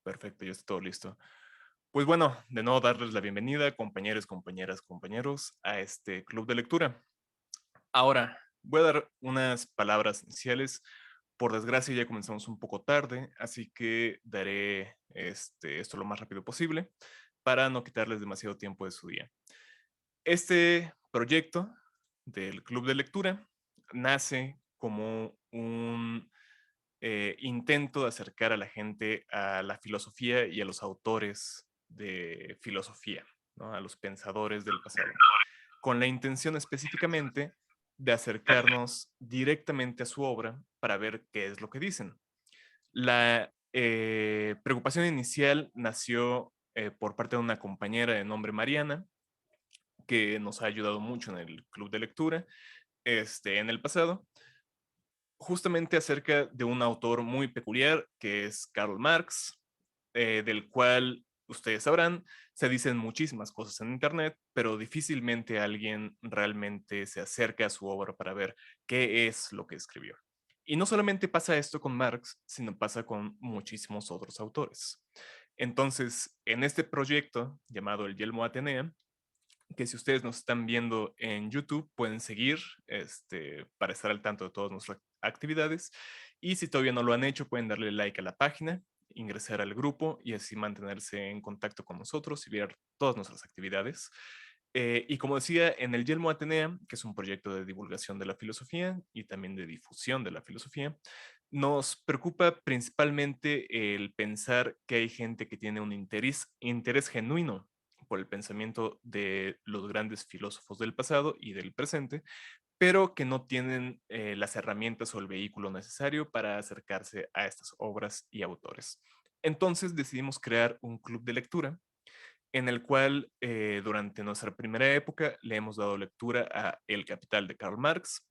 Perfecto, ya está todo listo. Pues bueno, de nuevo darles la bienvenida, compañeros, compañeras, compañeros, a este club de lectura. Ahora, voy a dar unas palabras iniciales. Por desgracia, ya comenzamos un poco tarde, así que daré esto lo más rápido posible para no quitarles demasiado tiempo de su día. Este proyecto del club de lectura nace como un intento de acercar a la gente a la filosofía y a los autores de filosofía, ¿no? A los pensadores del pasado, con la intención específicamente de acercarnos directamente a su obra para ver qué es lo que dicen. La preocupación inicial nació por parte de una compañera de nombre Mariana, que nos ha ayudado mucho en el club de lectura en el pasado, justamente acerca de un autor muy peculiar que es Karl Marx, del cual ustedes sabrán, se dicen muchísimas cosas en Internet, pero difícilmente alguien realmente se acerca a su obra para ver qué es lo que escribió. Y no solamente pasa esto con Marx, sino pasa con muchísimos otros autores. Entonces, en este proyecto llamado el Yelmo Atenea, que si ustedes nos están viendo en YouTube, pueden seguir para estar al tanto de todas nuestras actividades. Y si todavía no lo han hecho, pueden darle like a la página, ingresar al grupo y así mantenerse en contacto con nosotros y ver todas nuestras actividades. Y como decía, en el Yelmo Atenea, que es un proyecto de divulgación de la filosofía y también de difusión de la filosofía, nos preocupa principalmente el pensar que hay gente que tiene un interés genuino por el pensamiento de los grandes filósofos del pasado y del presente, pero que no tienen las herramientas o el vehículo necesario para acercarse a estas obras y autores. Entonces decidimos crear un club de lectura en el cual durante nuestra primera época le hemos dado lectura a El Capital de Karl Marx,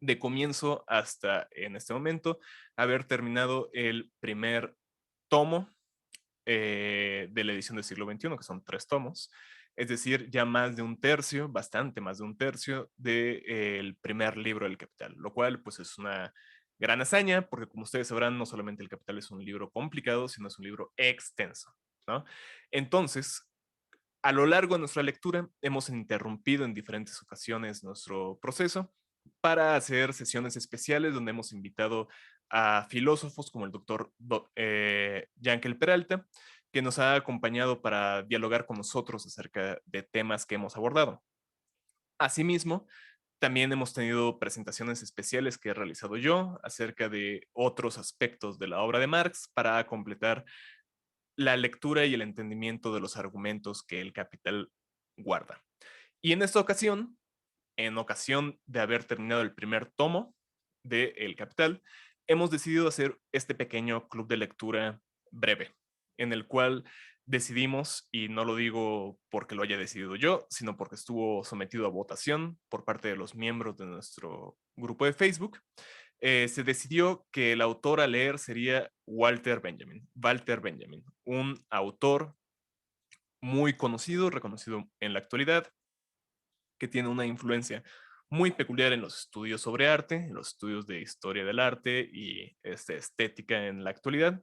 de comienzo hasta en este momento haber terminado el primer tomo de la edición del siglo XXI, que son 3 tomos, es decir, ya más de un tercio, bastante más de un tercio del primer libro del Capital, lo cual pues es una gran hazaña, porque como ustedes sabrán, no solamente el Capital es un libro complicado, sino es un libro extenso, ¿no? Entonces, a lo largo de nuestra lectura, hemos interrumpido en diferentes ocasiones nuestro proceso para hacer sesiones especiales donde hemos invitado a filósofos como el doctor Yankel Peralta, que nos ha acompañado para dialogar con nosotros acerca de temas que hemos abordado. Asimismo, también hemos tenido presentaciones especiales que he realizado yo acerca de otros aspectos de la obra de Marx para completar la lectura y el entendimiento de los argumentos que el Capital guarda. Y en esta ocasión, en ocasión de haber terminado el primer tomo de El Capital, hemos decidido hacer este pequeño club de lectura breve, en el cual decidimos, y no lo digo porque lo haya decidido yo, sino porque estuvo sometido a votación por parte de los miembros de nuestro grupo de Facebook, se decidió que el autor a leer sería Walter Benjamin, un autor muy conocido, reconocido en la actualidad, que tiene una influencia muy peculiar en los estudios sobre arte, en los estudios de historia del arte y estética en la actualidad,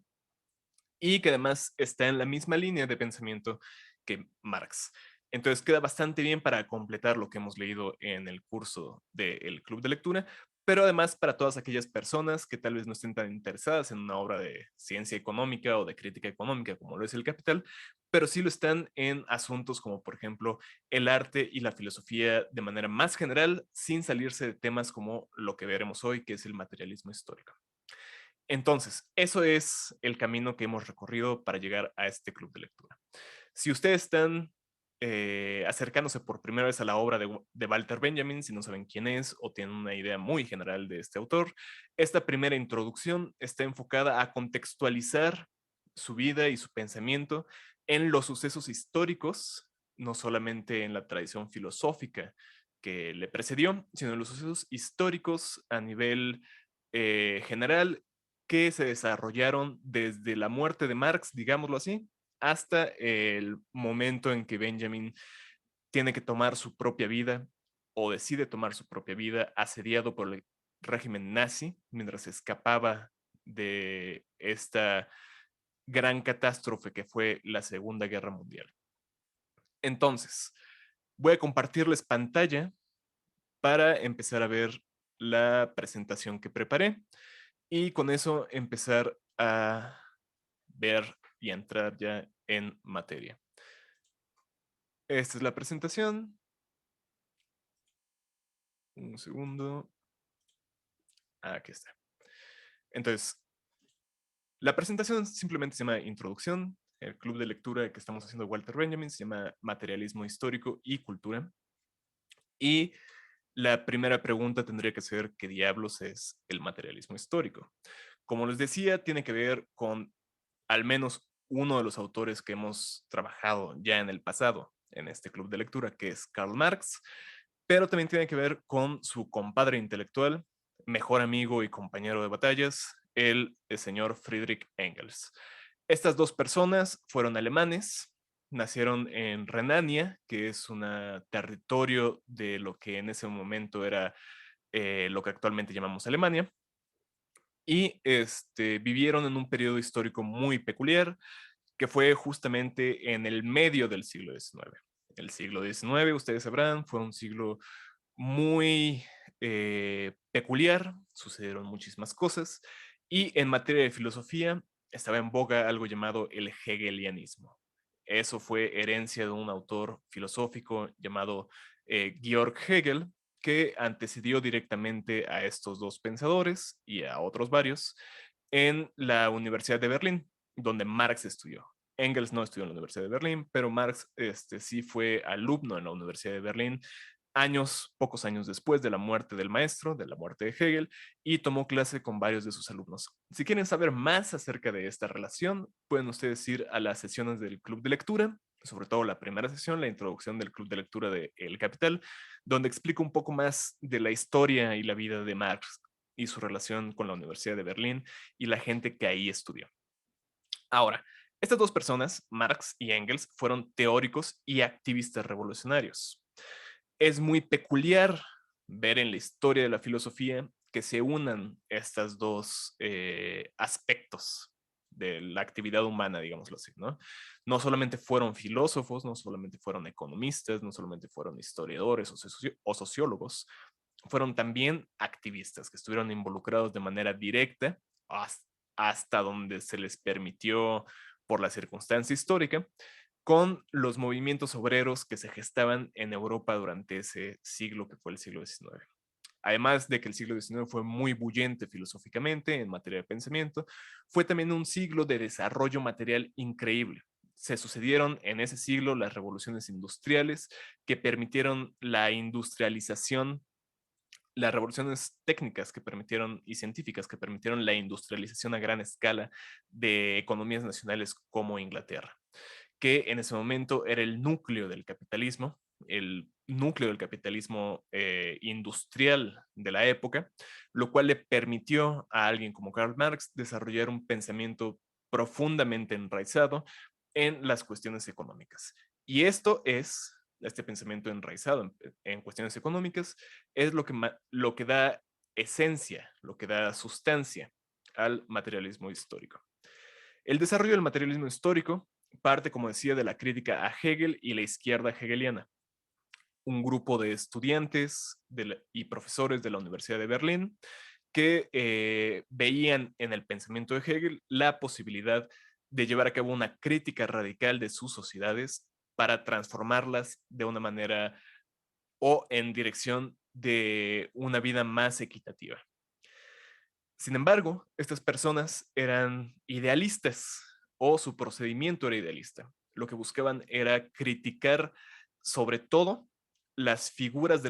y que además está en la misma línea de pensamiento que Marx. Entonces queda bastante bien para completar lo que hemos leído en el curso del club de lectura, pero además para todas aquellas personas que tal vez no estén tan interesadas en una obra de ciencia económica o de crítica económica como lo es El Capital, pero sí lo están en asuntos como por ejemplo el arte y la filosofía de manera más general, sin salirse de temas como lo que veremos hoy, que es el materialismo histórico. Entonces, eso es el camino que hemos recorrido para llegar a este club de lectura. Si ustedes están acercándose por primera vez a la obra de Walter Benjamin, si no saben quién es o tienen una idea muy general de este autor, esta primera introducción está enfocada a contextualizar su vida y su pensamiento en los sucesos históricos, no solamente en la tradición filosófica que le precedió, sino en los sucesos históricos a nivel general que se desarrollaron desde la muerte de Marx, digámoslo así, hasta el momento en que Benjamin tiene que tomar su propia vida o decide tomar su propia vida asediado por el régimen nazi mientras escapaba de esta gran catástrofe que fue la Segunda Guerra Mundial. Entonces, voy a compartirles pantalla para empezar a ver la presentación que preparé y con eso empezar a ver y a entrar ya en materia. Esta es la presentación. Un segundo. Aquí está. Entonces, la presentación simplemente se llama Introducción. El club de lectura que estamos haciendo Walter Benjamin se llama Materialismo Histórico y Cultura. Y la primera pregunta tendría que ser: ¿qué diablos es el materialismo histórico? Como les decía, tiene que ver con al menos uno de los autores que hemos trabajado ya en el pasado en este club de lectura, que es Karl Marx, pero también tiene que ver con su compadre intelectual, mejor amigo y compañero de batallas, el señor Friedrich Engels. Estas dos personas fueron alemanes, nacieron en Renania, que es un territorio de lo que en ese momento era lo que actualmente llamamos Alemania, y vivieron en un periodo histórico muy peculiar, que fue justamente en el medio del siglo XIX. El siglo XIX, ustedes sabrán, fue un siglo muy peculiar, sucedieron muchísimas cosas, y en materia de filosofía estaba en boga algo llamado el hegelianismo. Eso fue herencia de un autor filosófico llamado Georg Hegel, que antecedió directamente a estos dos pensadores y a otros varios en la Universidad de Berlín, donde Marx estudió. Engels no estudió en la Universidad de Berlín, pero Marx sí fue alumno en la Universidad de Berlín pocos años después de la muerte del maestro, de la muerte de Hegel, y tomó clase con varios de sus alumnos. Si quieren saber más acerca de esta relación, pueden ustedes ir a las sesiones del Club de Lectura, sobre todo la primera sesión, la introducción del Club de Lectura de El Capital, donde explico un poco más de la historia y la vida de Marx y su relación con la Universidad de Berlín y la gente que ahí estudió. Ahora, estas dos personas, Marx y Engels, fueron teóricos y activistas revolucionarios. Es muy peculiar ver en la historia de la filosofía que se unan estos dos aspectos de la actividad humana, digámoslo así, ¿no? No solamente fueron filósofos, no solamente fueron economistas, no solamente fueron historiadores o sociólogos, fueron también activistas que estuvieron involucrados de manera directa hasta donde se les permitió por la circunstancia histórica con los movimientos obreros que se gestaban en Europa durante ese siglo que fue el siglo XIX. Además de que el siglo XIX fue muy bullente filosóficamente en materia de pensamiento, fue también un siglo de desarrollo material increíble. Se sucedieron en ese siglo las revoluciones industriales que permitieron la industrialización, las revoluciones técnicas que permitieron y científicas que permitieron la industrialización a gran escala de economías nacionales como Inglaterra, que en ese momento era el núcleo del capitalismo industrial de la época, lo cual le permitió a alguien como Karl Marx desarrollar un pensamiento profundamente enraizado en las cuestiones económicas. Y este pensamiento enraizado en cuestiones económicas, es lo que da esencia, lo que da sustancia al materialismo histórico. El desarrollo del materialismo histórico parte, como decía, de la crítica a Hegel y la izquierda hegeliana. Un grupo de estudiantes y profesores de la Universidad de Berlín que veían en el pensamiento de Hegel la posibilidad de llevar a cabo una crítica radical de sus sociedades para transformarlas de una manera o en dirección de una vida más equitativa. Sin embargo, estas personas eran idealistas o su procedimiento era idealista. Lo que buscaban era criticar sobre todo las figuras de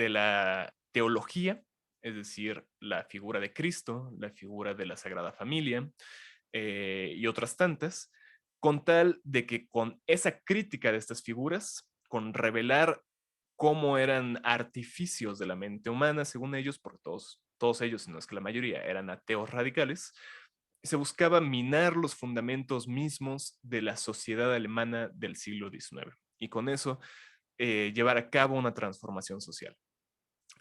la teología, es decir, la figura de Cristo, la figura de la Sagrada Familia y otras tantas, con tal de que con esa crítica de estas figuras, con revelar cómo eran artificios de la mente humana, según ellos, porque todos ellos, si no es que la mayoría, eran ateos radicales, se buscaba minar los fundamentos mismos de la sociedad alemana del siglo XIX y con eso llevar a cabo una transformación social.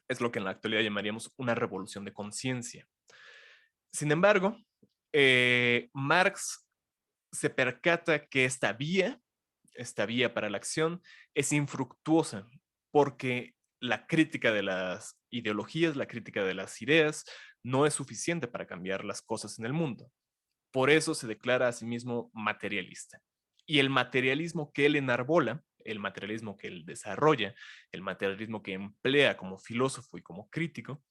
Es lo que en la actualidad llamaríamos una revolución de conciencia. Sin embargo, Marx se percata que esta vía para la acción es infructuosa porque la crítica de las ideologías, la crítica de las ideas, no es suficiente para cambiar las cosas en el mundo. Por eso se declara a sí mismo materialista. Y el materialismo que él enarbola, el materialismo que él desarrolla, el materialismo que emplea como filósofo y como crítico,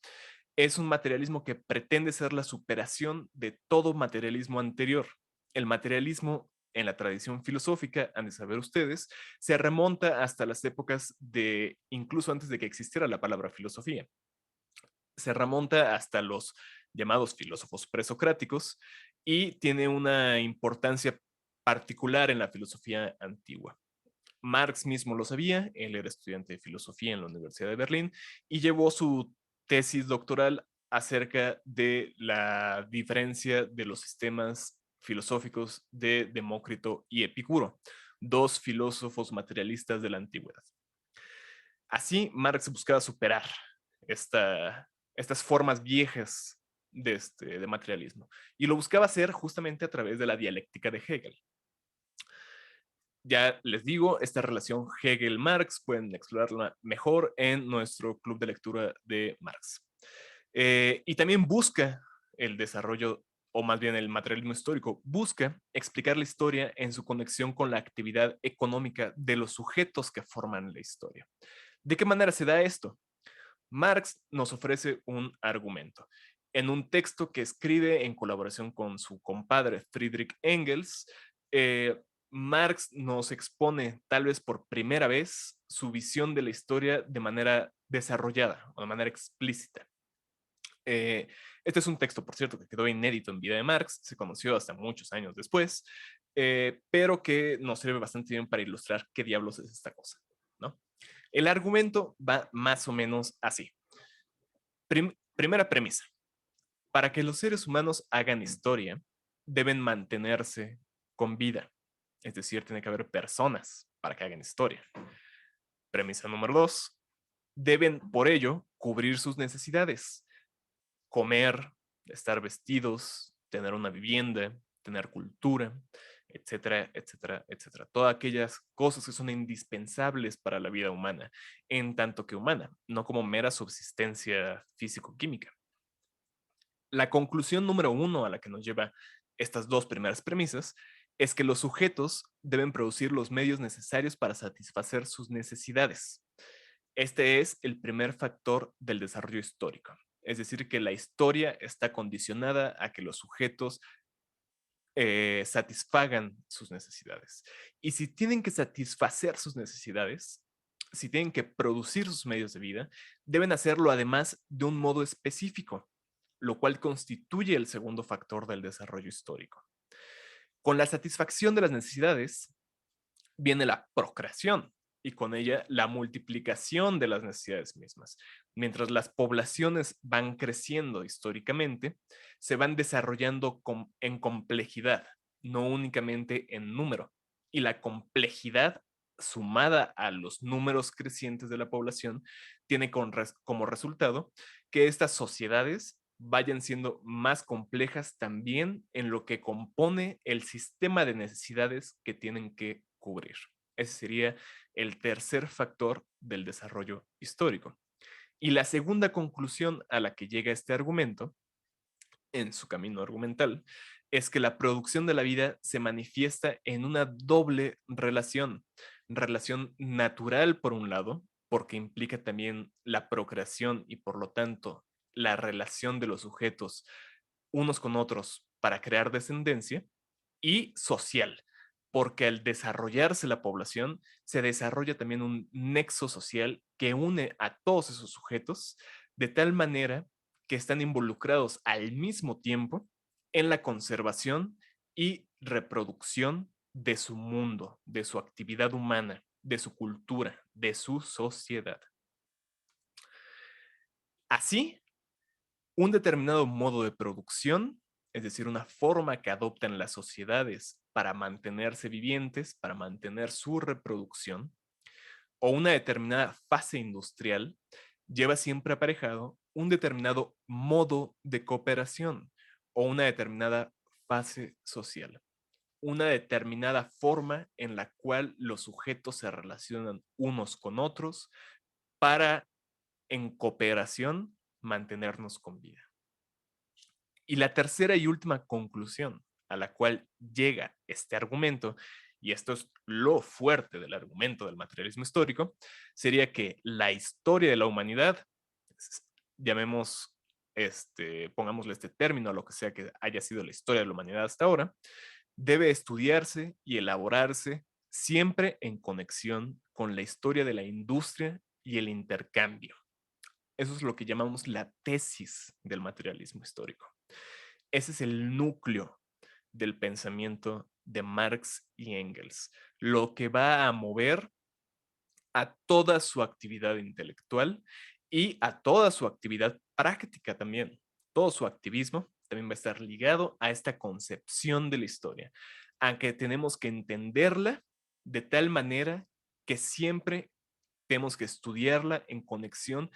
es un materialismo que pretende ser la superación de todo materialismo anterior. El materialismo en la tradición filosófica, han de saber ustedes, se remonta hasta las épocas de, incluso antes de que existiera la palabra filosofía. Se remonta hasta los llamados filósofos presocráticos y tiene una importancia particular en la filosofía antigua. Marx mismo lo sabía, él era estudiante de filosofía en la Universidad de Berlín y llevó su tesis doctoral acerca de la diferencia de los sistemas filosóficos de Demócrito y Epicuro, dos filósofos materialistas de la antigüedad. Así, Marx buscaba superar estas formas viejas de materialismo y lo buscaba hacer justamente a través de la dialéctica de Hegel. Ya les digo, esta relación Hegel-Marx pueden explorarla mejor en nuestro club de lectura de Marx. Y también busca el desarrollo, o más bien el materialismo histórico, busca explicar la historia en su conexión con la actividad económica de los sujetos que forman la historia. ¿De qué manera se da esto? Marx nos ofrece un argumento. En un texto que escribe en colaboración con su compadre Friedrich Engels, Marx nos expone tal vez por primera vez su visión de la historia de manera desarrollada o de manera explícita. Este es un texto, por cierto, que quedó inédito en vida de Marx, se conoció hasta muchos años después, pero que nos sirve bastante bien para ilustrar qué diablos es esta cosa, ¿no? El argumento va más o menos así. Primera premisa. Para que los seres humanos hagan historia, deben mantenerse con vida. Es decir, tiene que haber personas para que hagan historia. Premisa número 2. Deben, por ello, cubrir sus necesidades. Comer, estar vestidos, tener una vivienda, tener cultura, etcétera, etcétera, etcétera. Todas aquellas cosas que son indispensables para la vida humana, en tanto que humana, no como mera subsistencia físico-química. La conclusión número 1 a la que nos lleva estas dos primeras premisas es que los sujetos deben producir los medios necesarios para satisfacer sus necesidades. Este es el primer factor del desarrollo histórico. Es decir, que la historia está condicionada a que los sujetos satisfagan sus necesidades. Y si tienen que satisfacer sus necesidades, si tienen que producir sus medios de vida, deben hacerlo además de un modo específico, lo cual constituye el segundo factor del desarrollo histórico. Con la satisfacción de las necesidades viene la procreación y con ella la multiplicación de las necesidades mismas. Mientras las poblaciones van creciendo históricamente, se van desarrollando en complejidad, no únicamente en número. Y la complejidad sumada a los números crecientes de la población tiene como resultado que estas sociedades vayan siendo más complejas también en lo que compone el sistema de necesidades que tienen que cubrir. Ese sería el tercer factor del desarrollo histórico. Y la segunda conclusión a la que llega este argumento, en su camino argumental, es que la producción de la vida se manifiesta en una doble relación. Relación natural, por un lado, porque implica también la procreación y por lo tanto la relación de los sujetos unos con otros para crear descendencia, y social, porque al desarrollarse la población, se desarrolla también un nexo social que une a todos esos sujetos de tal manera que están involucrados al mismo tiempo en la conservación y reproducción de su mundo, de su actividad humana, de su cultura, de su sociedad. Así, un determinado modo de producción, es decir, una forma que adoptan las sociedades para mantenerse vivientes, para mantener su reproducción, o una determinada fase industrial, lleva siempre aparejado un determinado modo de cooperación o una determinada fase social. una determinada forma en la cual los sujetos se relacionan unos con otros para, en cooperación, mantenernos con vida. Y la tercera y última conclusión a la cual llega este argumento, y esto es lo fuerte del argumento del materialismo histórico, sería que la historia de la humanidad, llamemos, pongámosle este término a lo que sea que haya sido la historia de la humanidad hasta ahora, debe estudiarse y elaborarse siempre en conexión con la historia de la industria y el intercambio. Eso es lo que llamamos la tesis del materialismo histórico. Ese es el núcleo del pensamiento de Marx y Engels, lo que va a mover a toda su actividad intelectual y a toda su actividad práctica también. Todo su activismo también va a estar ligado a esta concepción de la historia, aunque tenemos que entenderla de tal manera que siempre tenemos que estudiarla en conexión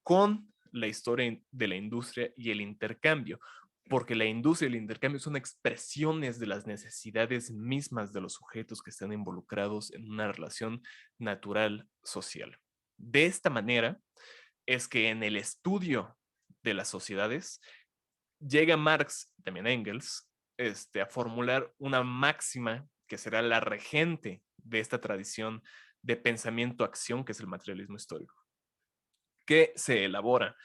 con la historia de la industria y el intercambio, porque la industria y el intercambio son expresiones de las necesidades mismas de los sujetos que están involucrados en una relación natural social. De esta manera es que en el estudio de las sociedades llega Marx, también Engels, a formular una máxima que será la regente de esta tradición de pensamiento-acción que es el materialismo histórico, que se elabora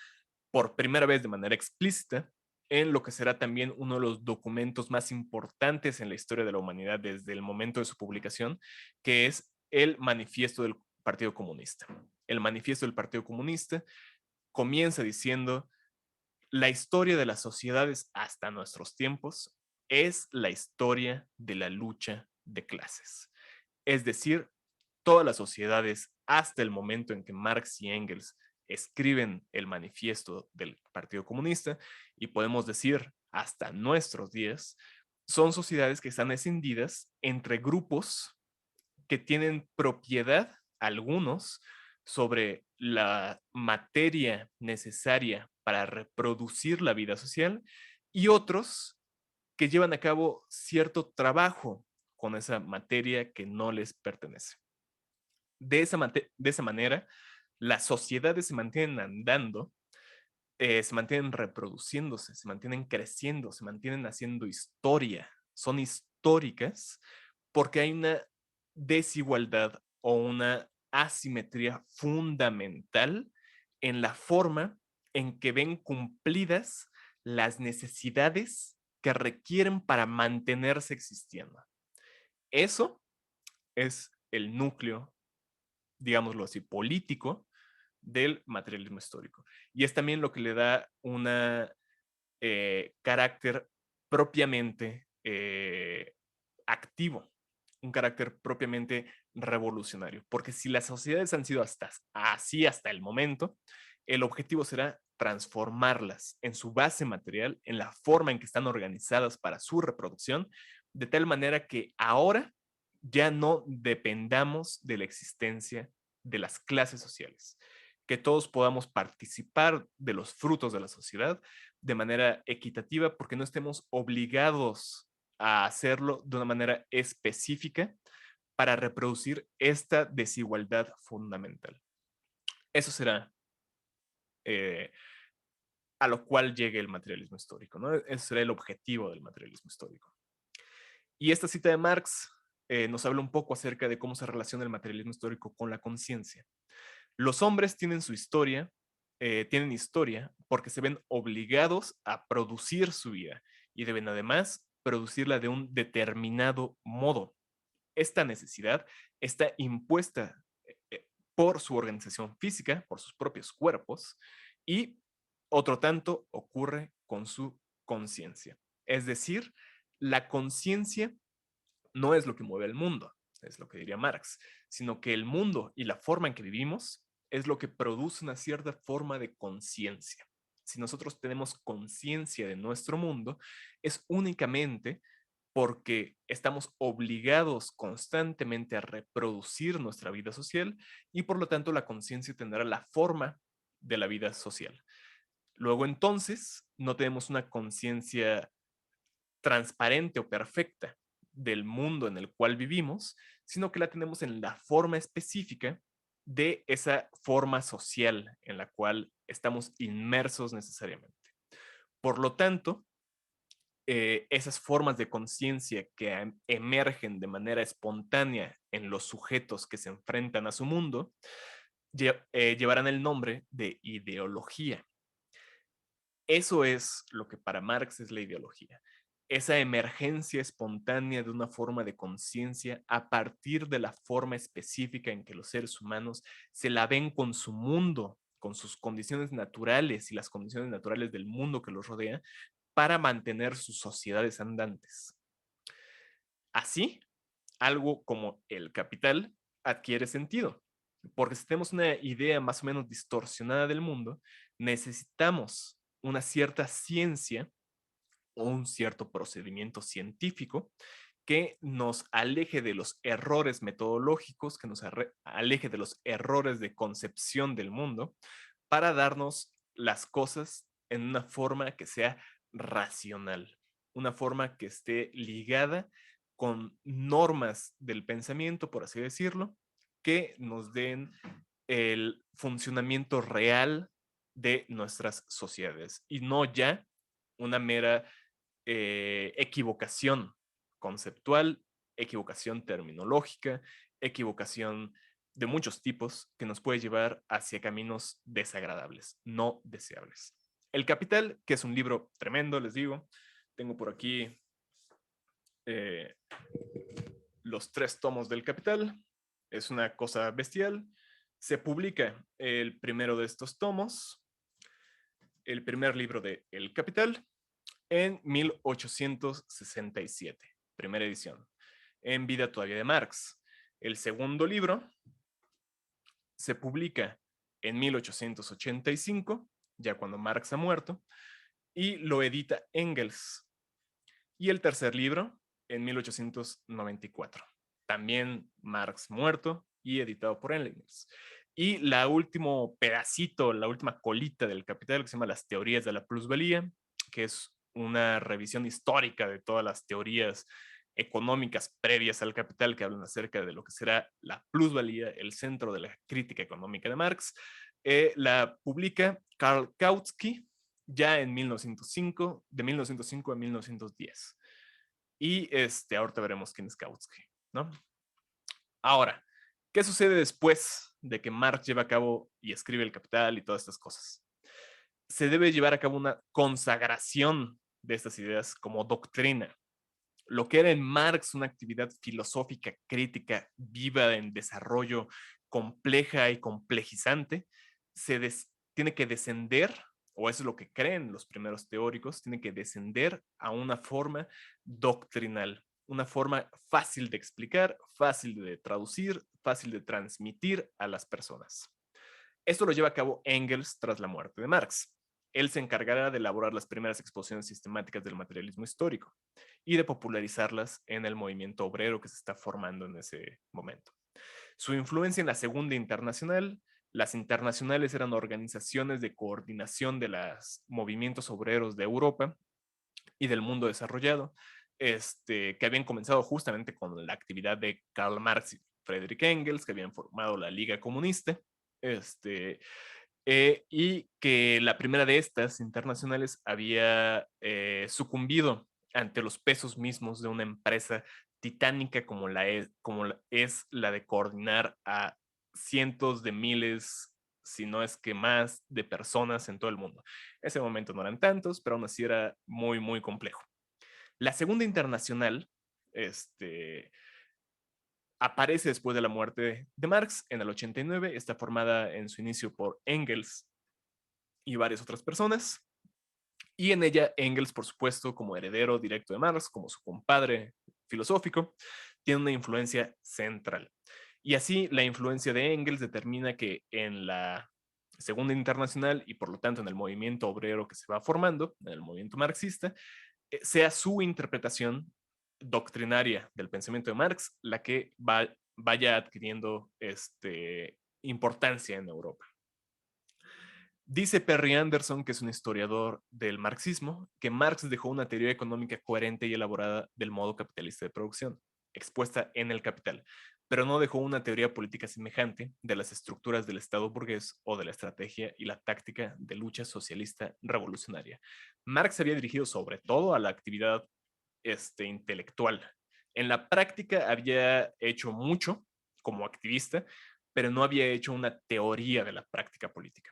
por primera vez de manera explícita en lo que será también uno de los documentos más importantes en la historia de la humanidad desde el momento de su publicación, que es el Manifiesto del Partido Comunista. El Manifiesto del Partido Comunista comienza diciendo: la historia de las sociedades hasta nuestros tiempos es la historia de la lucha de clases. Es decir, todas las sociedades hasta el momento en que Marx y Engels escriben el manifiesto del Partido Comunista, y podemos decir hasta nuestros días, son sociedades que están escindidas entre grupos que tienen propiedad, algunos, sobre la materia necesaria para reproducir la vida social, y otros que llevan a cabo cierto trabajo con esa materia que no les pertenece. De esa manera, las sociedades se mantienen andando, se mantienen reproduciéndose, se mantienen creciendo, se mantienen haciendo historia, son históricas porque hay una desigualdad o una asimetría fundamental en la forma en que ven cumplidas las necesidades que requieren para mantenerse existiendo. Eso es el núcleo, digámoslo así, político del materialismo histórico. Y es también lo que le da una carácter propiamente activo, un carácter propiamente revolucionario. Porque si las sociedades han sido así hasta el momento, el objetivo será transformarlas en su base material, en la forma en que están organizadas para su reproducción, de tal manera que ahora ya no dependamos de la existencia de las clases sociales, que todos podamos participar de los frutos de la sociedad de manera equitativa, porque no estemos obligados a hacerlo de una manera específica para reproducir esta desigualdad fundamental. Eso será a lo cual llegue el materialismo histórico, ¿no? Ese será el objetivo del materialismo histórico. Y esta cita de Marx nos habla un poco acerca de cómo se relaciona el materialismo histórico con la conciencia. Los hombres tienen su historia, tienen historia porque se ven obligados a producir su vida y deben además producirla de un determinado modo. Esta necesidad está impuesta por su organización física, por sus propios cuerpos, y otro tanto ocurre con su conciencia. Es decir, la conciencia no es lo que mueve el mundo, es lo que diría Marx, sino que el mundo y la forma en que vivimos es lo que produce una cierta forma de conciencia. Si nosotros tenemos conciencia de nuestro mundo, es únicamente porque estamos obligados constantemente a reproducir nuestra vida social y por lo tanto la conciencia tendrá la forma de la vida social. Luego entonces no tenemos una conciencia transparente o perfecta, del mundo en el cual vivimos, sino que la tenemos en la forma específica de esa forma social en la cual estamos inmersos necesariamente. Por lo tanto, esas formas de conciencia que emergen de manera espontánea en los sujetos que se enfrentan a su mundo, llevarán el nombre de ideología. Eso es lo que para Marx es la ideología. Esa emergencia espontánea de una forma de conciencia a partir de la forma específica en que los seres humanos se la ven con su mundo, con sus condiciones naturales y las condiciones naturales del mundo que los rodea, para mantener sus sociedades andantes. Así, algo como el capital adquiere sentido, porque si tenemos una idea más o menos distorsionada del mundo, necesitamos una cierta ciencia o un cierto procedimiento científico que nos aleje de los errores metodológicos, que nos aleje de los errores de concepción del mundo, para darnos las cosas en una forma que sea racional, una forma que esté ligada con normas del pensamiento, por así decirlo, que nos den el funcionamiento real de nuestras sociedades y no ya una mera equivocación conceptual, equivocación terminológica, equivocación de muchos tipos que nos puede llevar hacia caminos desagradables, no deseables. El Capital, que es un libro tremendo, les digo, tengo por aquí eh, los 3 tomos del Capital, es una cosa bestial. Se publica el primero de estos tomos, el primer libro de El Capital, en 1867, primera edición, en vida todavía de Marx. El segundo libro se publica en 1885, ya cuando Marx ha muerto, y lo edita Engels. Y el tercer libro en 1894, también Marx muerto y editado por Engels. Y la último pedacito, la última colita del Capital, que se llama Las teorías de la plusvalía, que es una revisión histórica de todas las teorías económicas previas al Capital que hablan acerca de lo que será la plusvalía, el centro de la crítica económica de Marx. La publica Karl Kautsky ya en 1905, de 1905 a 1910. Y ahorita veremos quién es Kautsky, ¿no? Ahora, ¿qué sucede después de que Marx lleva a cabo y escribe El Capital y todas estas cosas? Se debe llevar a cabo una consagración de estas ideas como doctrina. Lo que era en Marx una actividad filosófica crítica viva en desarrollo, compleja y complejizante, tiene que descender, o eso es lo que creen los primeros teóricos, tiene que descender a una forma doctrinal, una forma fácil de explicar, fácil de traducir, fácil de transmitir a las personas. Esto lo lleva a cabo Engels tras la muerte de Marx. Él se encargará de elaborar las primeras exposiciones sistemáticas del materialismo histórico y de popularizarlas en el movimiento obrero que se está formando en ese momento. Su influencia en la Segunda Internacional. Las internacionales eran organizaciones de coordinación de los movimientos obreros de Europa y del mundo desarrollado, que habían comenzado justamente con la actividad de Karl Marx y Friedrich Engels, que habían formado la Liga Comunista, y que la primera de estas internacionales había sucumbido ante los pesos mismos de una empresa titánica como es la de coordinar a cientos de miles, si no es que más, de personas en todo el mundo. En ese momento no eran tantos, pero aún así era muy, muy complejo. La Segunda Internacional, aparece después de la muerte de Marx en el 89, está formada en su inicio por Engels y varias otras personas. Y en ella Engels, por supuesto, como heredero directo de Marx, como su compadre filosófico, tiene una influencia central. Y así la influencia de Engels determina que en la Segunda Internacional y por lo tanto en el movimiento obrero que se va formando, en el movimiento marxista, sea su interpretación doctrinaria del pensamiento de Marx la que vaya adquiriendo importancia en Europa. Dice Perry Anderson, que es un historiador del marxismo, que Marx dejó una teoría económica coherente y elaborada del modo capitalista de producción, expuesta en El Capital, pero no dejó una teoría política semejante de las estructuras del Estado burgués o de la estrategia y la táctica de lucha socialista revolucionaria. Marx se había dirigido sobre todo a la actividad intelectual. En la práctica había hecho mucho como activista, pero no había hecho una teoría de la práctica política.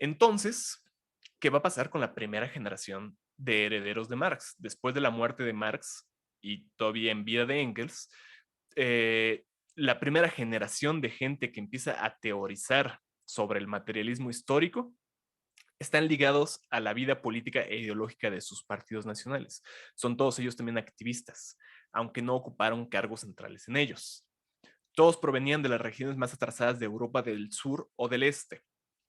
Entonces, ¿qué va a pasar con la primera generación de herederos de Marx? Después de la muerte de Marx y todavía en vida de Engels, eh, la primera generación de gente que empieza a teorizar sobre el materialismo histórico están ligados a la vida política e ideológica de sus partidos nacionales. Son todos ellos también activistas, aunque no ocuparon cargos centrales en ellos. Todos provenían de las regiones más atrasadas de Europa del Sur o del Este,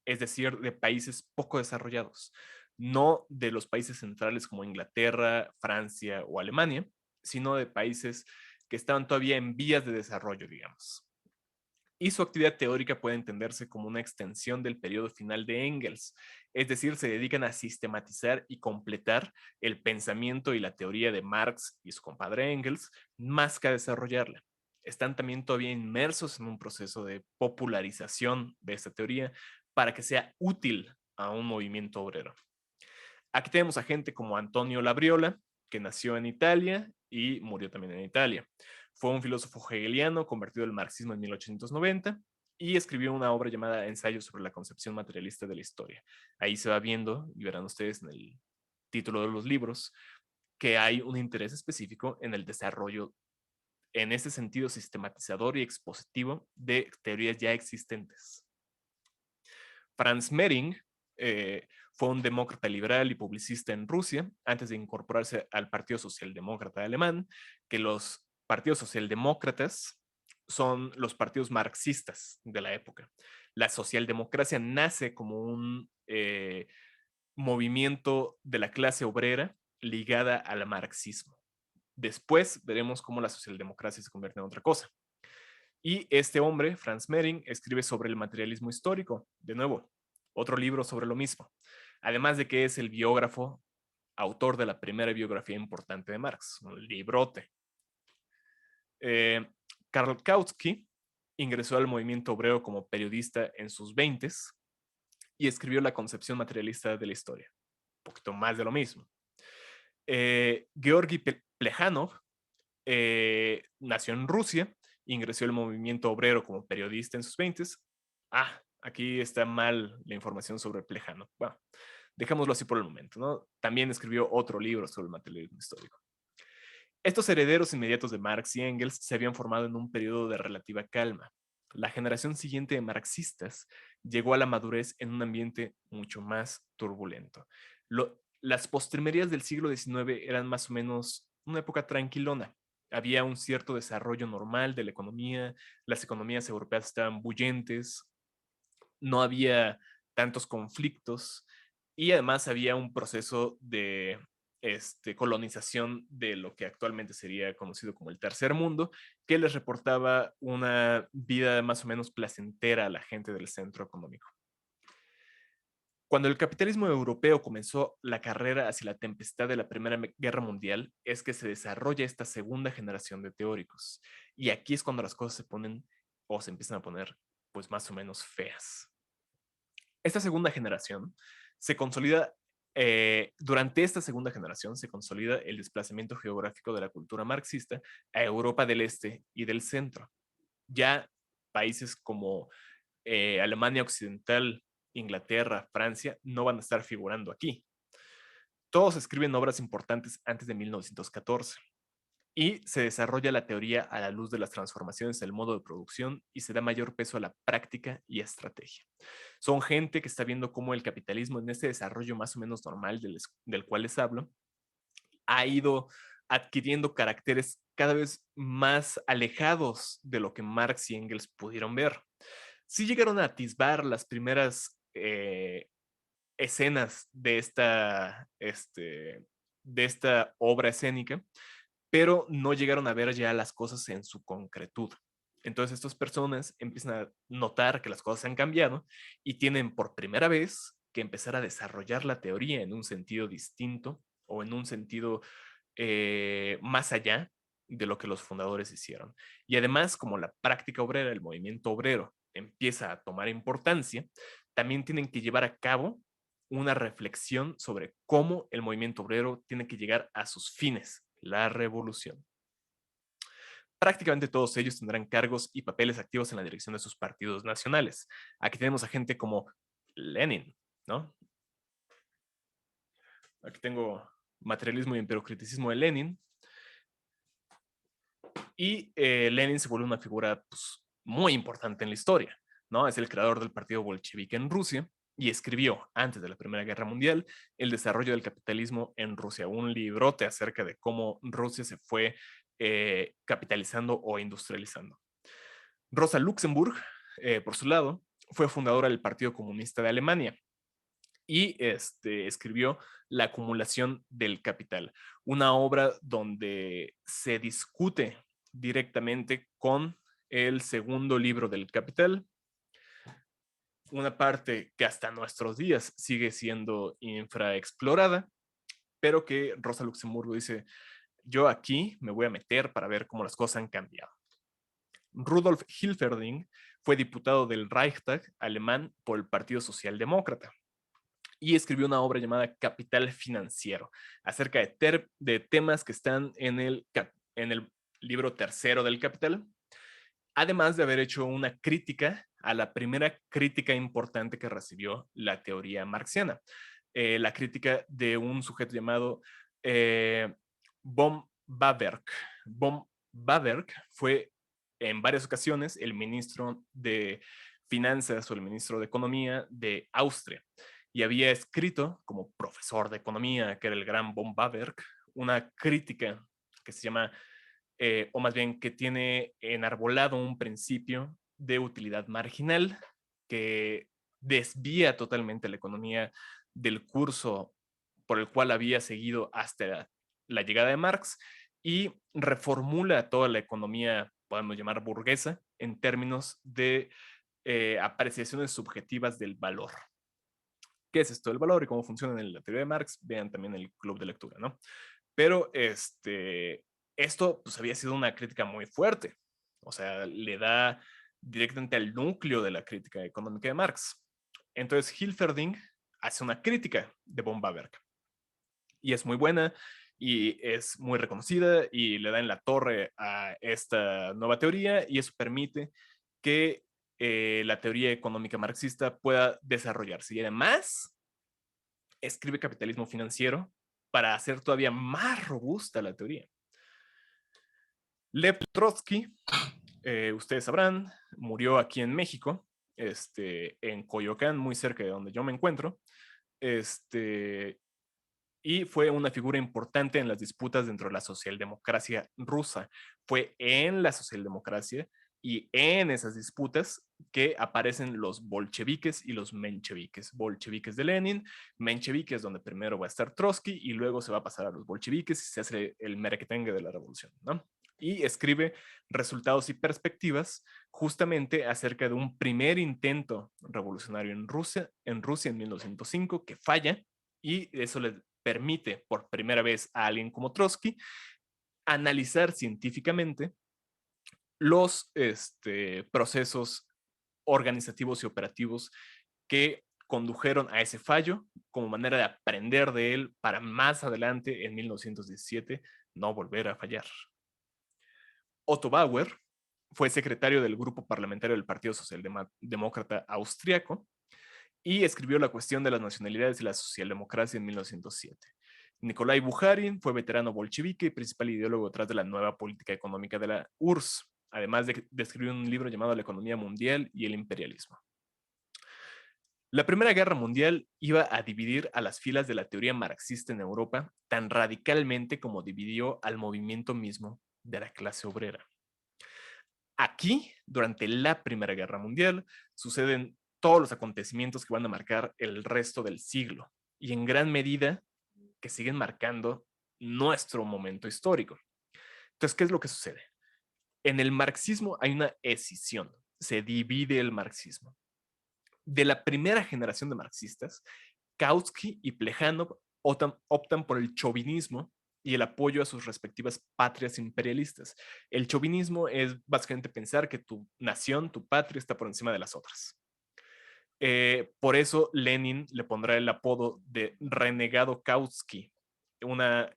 es decir, de países poco desarrollados, no de los países centrales como Inglaterra, Francia o Alemania, sino de países que estaban todavía en vías de desarrollo, digamos. Y su actividad teórica puede entenderse como una extensión del periodo final de Engels, es decir, se dedican a sistematizar y completar el pensamiento y la teoría de Marx y su compadre Engels, más que a desarrollarla. Están también todavía inmersos en un proceso de popularización de esta teoría para que sea útil a un movimiento obrero. Aquí tenemos a gente como Antonio Labriola, que nació en Italia y murió también en Italia. Fue un filósofo hegeliano convertido al marxismo en 1890 y escribió una obra llamada Ensayo sobre la concepción materialista de la historia. Ahí se va viendo, y verán ustedes en el título de los libros, que hay un interés específico en el desarrollo, en ese sentido sistematizador y expositivo, de teorías ya existentes. Franz Mehring fue un demócrata liberal y publicista en Rusia antes de incorporarse al Partido Socialdemócrata Alemán, que los partidos socialdemócratas son los partidos marxistas de la época. La socialdemocracia nace como un movimiento de la clase obrera ligada al marxismo. Después veremos cómo la socialdemocracia se convierte en otra cosa. Y este hombre, Franz Mehring, escribe sobre el materialismo histórico, de nuevo, otro libro sobre lo mismo. Además de que es el biógrafo, autor de la primera biografía importante de Marx, un librote. Karl Kautsky ingresó al movimiento obrero como periodista en sus 20s y escribió La concepción materialista de la historia. Un poquito más de lo mismo. Georgi Plejanov nació en Rusia, ingresó al movimiento obrero como periodista en sus 20s. Aquí está mal la información sobre Plejano. Bueno, dejémoslo así por el momento, ¿no? También escribió otro libro sobre el materialismo histórico. Estos herederos inmediatos de Marx y Engels se habían formado en un periodo de relativa calma. La generación siguiente de marxistas llegó a la madurez en un ambiente mucho más turbulento. Las postrimerías del siglo XIX eran más o menos una época tranquilona. Había un cierto desarrollo normal de la economía, las economías europeas estaban bullentes, no había tantos conflictos y además había un proceso de colonización de lo que actualmente sería conocido como el tercer mundo, que les reportaba una vida más o menos placentera a la gente del centro económico. Cuando el capitalismo europeo comenzó la carrera hacia la tempestad de la Primera Guerra Mundial, es que se desarrolla esta segunda generación de teóricos. Y aquí es cuando las cosas se ponen o se empiezan a poner pues más o menos feas. Esta segunda generación se consolida, durante esta segunda generación se consolida el desplazamiento geográfico de la cultura marxista a Europa del Este y del Centro. Ya países como Alemania Occidental, Inglaterra, Francia, no van a estar figurando aquí. Todos escriben obras importantes antes de 1914 y se desarrolla la teoría a la luz de las transformaciones del modo de producción y se da mayor peso a la práctica y estrategia. Son gente que está viendo cómo el capitalismo en este desarrollo más o menos normal del cual les hablo ha ido adquiriendo caracteres cada vez más alejados de lo que Marx y Engels pudieron ver. Sí llegaron a atisbar las primeras escenas de esta obra escénica, pero no llegaron a ver ya las cosas en su concretud. Entonces estas personas empiezan a notar que las cosas han cambiado y tienen por primera vez que empezar a desarrollar la teoría en un sentido distinto o en un sentido más allá de lo que los fundadores hicieron. Y además, como la práctica obrera, el movimiento obrero, empieza a tomar importancia, también tienen que llevar a cabo una reflexión sobre cómo el movimiento obrero tiene que llegar a sus fines, la revolución. Prácticamente todos ellos tendrán cargos y papeles activos en la dirección de sus partidos nacionales. Aquí tenemos a gente como Lenin, ¿no? Aquí tengo Materialismo y Empiricismo de Lenin. Y Lenin se vuelve una figura pues, muy importante en la historia, ¿no? Es el creador del partido bolchevique en Rusia y escribió, antes de la Primera Guerra Mundial, El desarrollo del capitalismo en Rusia, un librote acerca de cómo Rusia se fue capitalizando o industrializando. Rosa Luxemburg, por su lado, fue fundadora del Partido Comunista de Alemania y escribió La acumulación del capital, una obra donde se discute directamente con el segundo libro del Capital, una parte que hasta nuestros días sigue siendo infraexplorada, pero que Rosa Luxemburgo dice, yo aquí me voy a meter para ver cómo las cosas han cambiado. Rudolf Hilferding fue diputado del Reichstag alemán por el Partido Socialdemócrata y escribió una obra llamada Capital Financiero, acerca de temas que están en el libro tercero del Capital, además de haber hecho una crítica a la primera crítica importante que recibió la teoría marxiana, la crítica de un sujeto llamado von Baberg. Von Baberg fue en varias ocasiones el ministro de Finanzas o el ministro de Economía de Austria y había escrito como profesor de economía, que era el gran von Baberg, una crítica que se llama o más bien que tiene enarbolado un principio de utilidad marginal que desvía totalmente la economía del curso por el cual había seguido hasta la llegada de Marx y reformula toda la economía, podemos llamar burguesa, en términos de apreciaciones subjetivas del valor. ¿Qué es esto del valor y cómo funciona en la teoría de Marx? Vean también el club de lectura, ¿no? Pero esto pues había sido una crítica muy fuerte, o sea, le da directamente al núcleo de la crítica económica de Marx. Entonces Hilferding hace una crítica de von Baberg y es muy buena y es muy reconocida y le da en la torre a esta nueva teoría y eso permite que la teoría económica marxista pueda desarrollarse y además escribe Capitalismo Financiero para hacer todavía más robusta la teoría. Lev Trotsky, ustedes sabrán, murió aquí en México, en Coyoacán, muy cerca de donde yo me encuentro, y fue una figura importante en las disputas dentro de la socialdemocracia rusa. Fue en la socialdemocracia y en esas disputas que aparecen los bolcheviques y los mencheviques. Bolcheviques de Lenin, mencheviques donde primero va a estar Trotsky y luego se va a pasar a los bolcheviques y se hace el merequetengue de la revolución, ¿no? Y escribe resultados y perspectivas justamente acerca de un primer intento revolucionario en Rusia en 1905 que falla y eso le permite por primera vez a alguien como Trotsky analizar científicamente los procesos organizativos y operativos que condujeron a ese fallo como manera de aprender de él para más adelante, en 1917, no volver a fallar. Otto Bauer fue secretario del grupo parlamentario del Partido Socialdemócrata Austriaco y escribió La cuestión de las nacionalidades y la socialdemocracia en 1907. Nikolai Bukharin fue veterano bolchevique y principal ideólogo detrás de la nueva política económica de la URSS, además de escribir un libro llamado La economía mundial y el imperialismo. La Primera Guerra Mundial iba a dividir a las filas de la teoría marxista en Europa tan radicalmente como dividió al movimiento mismo de la clase obrera. Aquí, durante la Primera Guerra Mundial, suceden todos los acontecimientos que van a marcar el resto del siglo y en gran medida que siguen marcando nuestro momento histórico. Entonces, ¿qué es lo que sucede? En el marxismo hay una escisión, se divide el marxismo. De la primera generación de marxistas, Kautsky y Plejánov optan por el chauvinismo y el apoyo a sus respectivas patrias imperialistas. El chauvinismo es básicamente pensar que tu nación, tu patria, está por encima de las otras. Por eso Lenin le pondrá el apodo de renegado Kautsky, una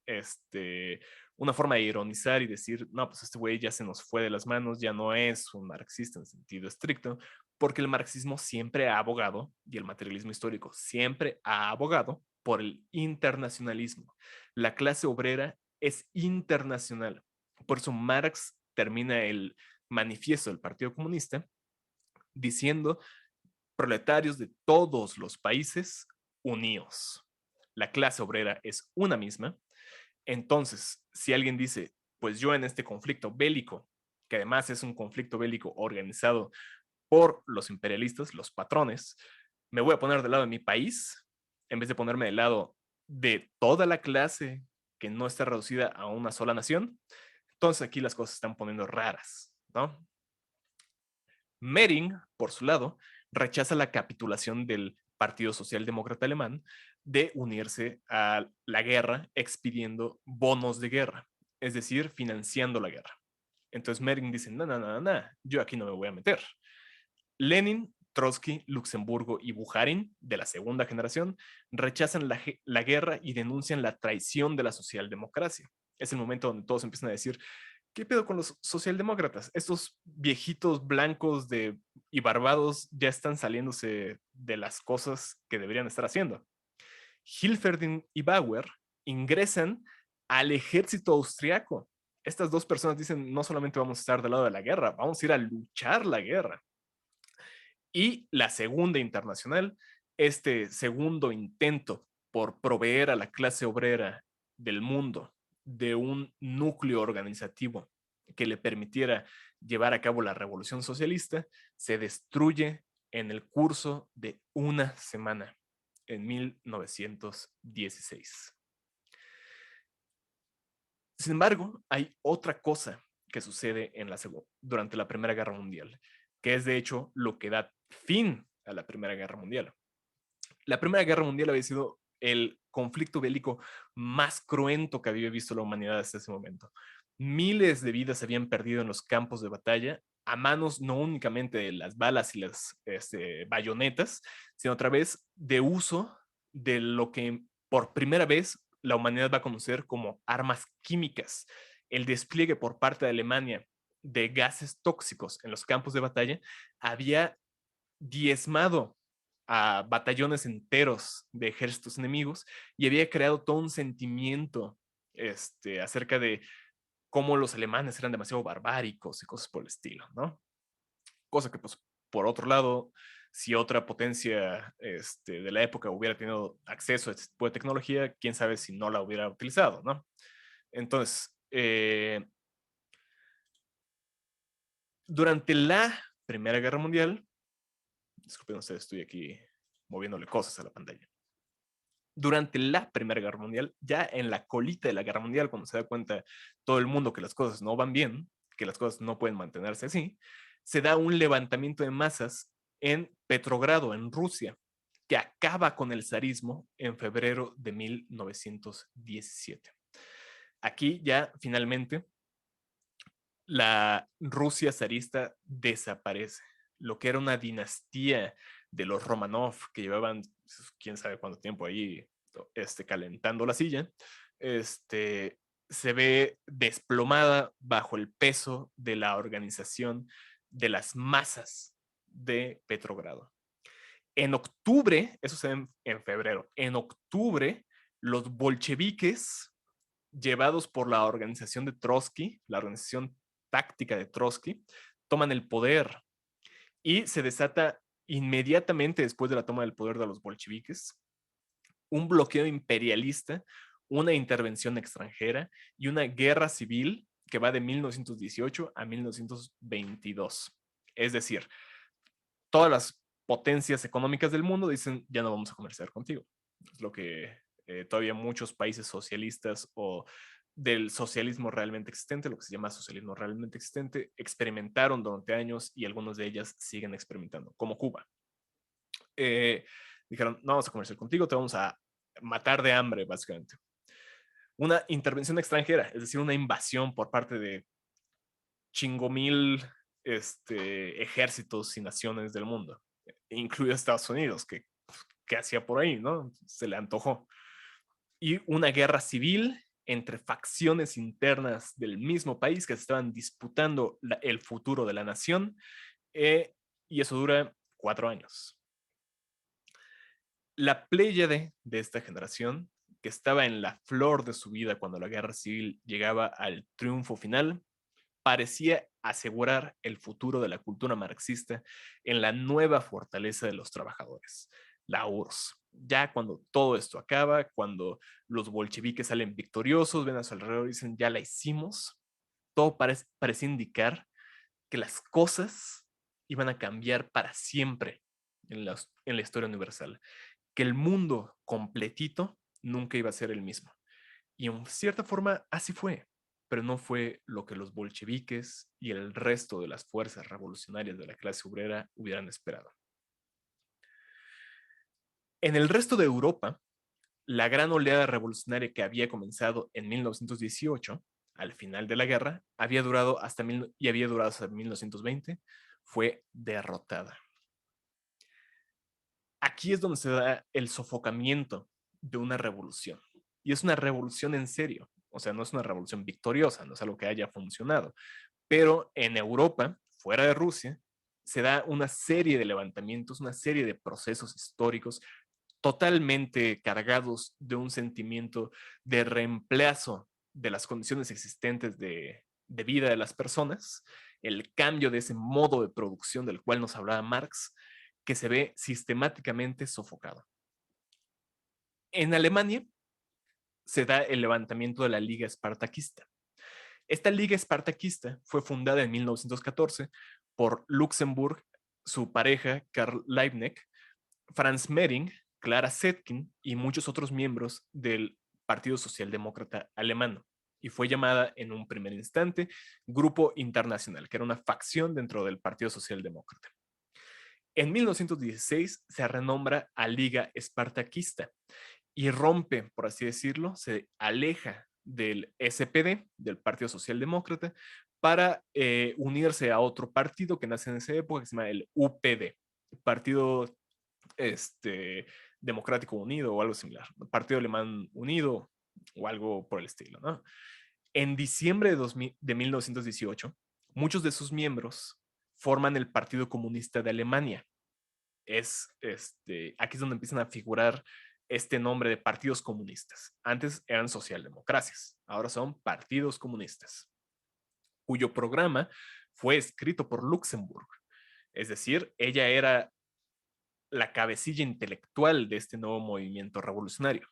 forma de ironizar y decir, no, pues este güey ya se nos fue de las manos, ya no es un marxista en sentido estricto, porque el marxismo siempre ha abogado, y el materialismo histórico siempre ha abogado por el internacionalismo. La clase obrera es internacional. Por eso Marx termina el manifiesto del Partido Comunista diciendo proletarios de todos los países unidos. La clase obrera es una misma. Entonces, si alguien dice, pues yo en este conflicto bélico, que además es un conflicto bélico organizado por los imperialistas, los patrones, me voy a poner del lado de mi país, en vez de ponerme del lado de toda la clase que no está reducida a una sola nación, entonces aquí las cosas se están poniendo raras, ¿no? Mering, por su lado, rechaza la capitulación del Partido Socialdemócrata Alemán de unirse a la guerra expidiendo bonos de guerra, es decir, financiando la guerra. Entonces Mering dice, no, no, no, no, yo aquí no me voy a meter. Lenin, Trotsky, Luxemburgo y Bukharin, de la segunda generación, rechazan la guerra y denuncian la traición de la socialdemocracia. Es el momento donde todos empiezan a decir, ¿qué pedo con los socialdemócratas? Estos viejitos blancos y barbados ya están saliéndose de las cosas que deberían estar haciendo. Hilferding y Bauer ingresan al ejército austriaco. Estas dos personas dicen, no solamente vamos a estar del lado de la guerra, vamos a ir a luchar la guerra. Y la segunda internacional, este segundo intento por proveer a la clase obrera del mundo de un núcleo organizativo que le permitiera llevar a cabo la revolución socialista, se destruye en el curso de una semana, en 1916. Sin embargo, hay otra cosa que sucede durante la Primera Guerra Mundial, que es de hecho lo que da fin a la Primera Guerra Mundial. La Primera Guerra Mundial había sido el conflicto bélico más cruento que había visto la humanidad hasta ese momento. Miles de vidas se habían perdido en los campos de batalla a manos no únicamente de las balas y las bayonetas, sino a través de uso de lo que por primera vez la humanidad va a conocer como armas químicas. El despliegue por parte de Alemania de gases tóxicos en los campos de batalla había diezmado a batallones enteros de ejércitos enemigos y había creado todo un sentimiento acerca de cómo los alemanes eran demasiado barbáricos y cosas por el estilo, ¿no? Cosa que, pues, por otro lado, si otra potencia de la época hubiera tenido acceso a este tipo de tecnología, quién sabe si no la hubiera utilizado, ¿no? Entonces, durante la Primera Guerra Mundial, disculpen ustedes, estoy aquí moviéndole cosas a la pantalla. Durante la Primera Guerra Mundial, ya en la colita de la Guerra Mundial, cuando se da cuenta todo el mundo que las cosas no van bien, que las cosas no pueden mantenerse así, se da un levantamiento de masas en Petrogrado, en Rusia, que acaba con el zarismo en febrero de 1917. Aquí ya finalmente la Rusia zarista desaparece. Lo que era una dinastía de los Romanov que llevaban quién sabe cuánto tiempo ahí calentando la silla, se ve desplomada bajo el peso de la organización de las masas de Petrogrado. En octubre, eso se ve en febrero, en octubre, los bolcheviques, llevados por la organización de Trotsky, la organización táctica de Trotsky, toman el poder y se desata inmediatamente después de la toma del poder de los bolcheviques un bloqueo imperialista, una intervención extranjera y una guerra civil que va de 1918 a 1922. Es decir, todas las potencias económicas del mundo dicen, ya no vamos a comerciar contigo. Es lo que todavía muchos países socialistas o del socialismo realmente existente, lo que se llama socialismo realmente existente, experimentaron durante años y algunas de ellas siguen experimentando, como Cuba. Dijeron, no vamos a comerciar contigo, te vamos a matar de hambre, básicamente. Una intervención extranjera, es decir, una invasión por parte de chingomil ejércitos y naciones del mundo, incluido Estados Unidos, que hacía por ahí, ¿no? Se le antojó. Y una guerra civil entre facciones internas del mismo país que se estaban disputando el futuro de la nación, y eso dura 4 años. La pléyade de esta generación, que estaba en la flor de su vida cuando la guerra civil llegaba al triunfo final, parecía asegurar el futuro de la cultura marxista en la nueva fortaleza de los trabajadores, la URSS. Ya cuando todo esto acaba, cuando los bolcheviques salen victoriosos, ven a su alrededor y dicen, ya la hicimos, todo parece indicar que las cosas iban a cambiar para siempre en la historia universal, que el mundo completito nunca iba a ser el mismo. Y en cierta forma así fue, pero no fue lo que los bolcheviques y el resto de las fuerzas revolucionarias de la clase obrera hubieran esperado. En el resto de Europa, la gran oleada revolucionaria que había comenzado en 1918, al final de la guerra, había durado hasta 1920, fue derrotada. Aquí es donde se da el sofocamiento de una revolución. Y es una revolución en serio. O sea, no es una revolución victoriosa, no es algo que haya funcionado. Pero en Europa, fuera de Rusia, se da una serie de levantamientos, una serie de procesos históricos totalmente cargados de un sentimiento de reemplazo de las condiciones existentes de vida de las personas, el cambio de ese modo de producción del cual nos hablaba Marx, que se ve sistemáticamente sofocado. En Alemania se da el levantamiento de la Liga Espartaquista. Esta Liga Espartaquista fue fundada en 1914 por Luxemburg, su pareja Karl Liebknecht, Franz Mehring, Clara Zetkin y muchos otros miembros del Partido Socialdemócrata Alemán, y fue llamada en un primer instante Grupo Internacional, que era una facción dentro del Partido Socialdemócrata. En 1916 se renombra a Liga Espartaquista y rompe, por así decirlo, se aleja del SPD, del Partido Socialdemócrata, para unirse a otro partido que nace en esa época, que se llama el UPD, Partido Democrático Unido o algo similar, Partido Alemán Unido o algo por el estilo, ¿no? En diciembre de 1918, muchos de sus miembros forman el Partido Comunista de Alemania. Aquí es donde empiezan a figurar este nombre de partidos comunistas. Antes eran socialdemocracias, ahora son partidos comunistas, cuyo programa fue escrito por Luxemburg. Es decir, ella era la cabecilla intelectual de este nuevo movimiento revolucionario.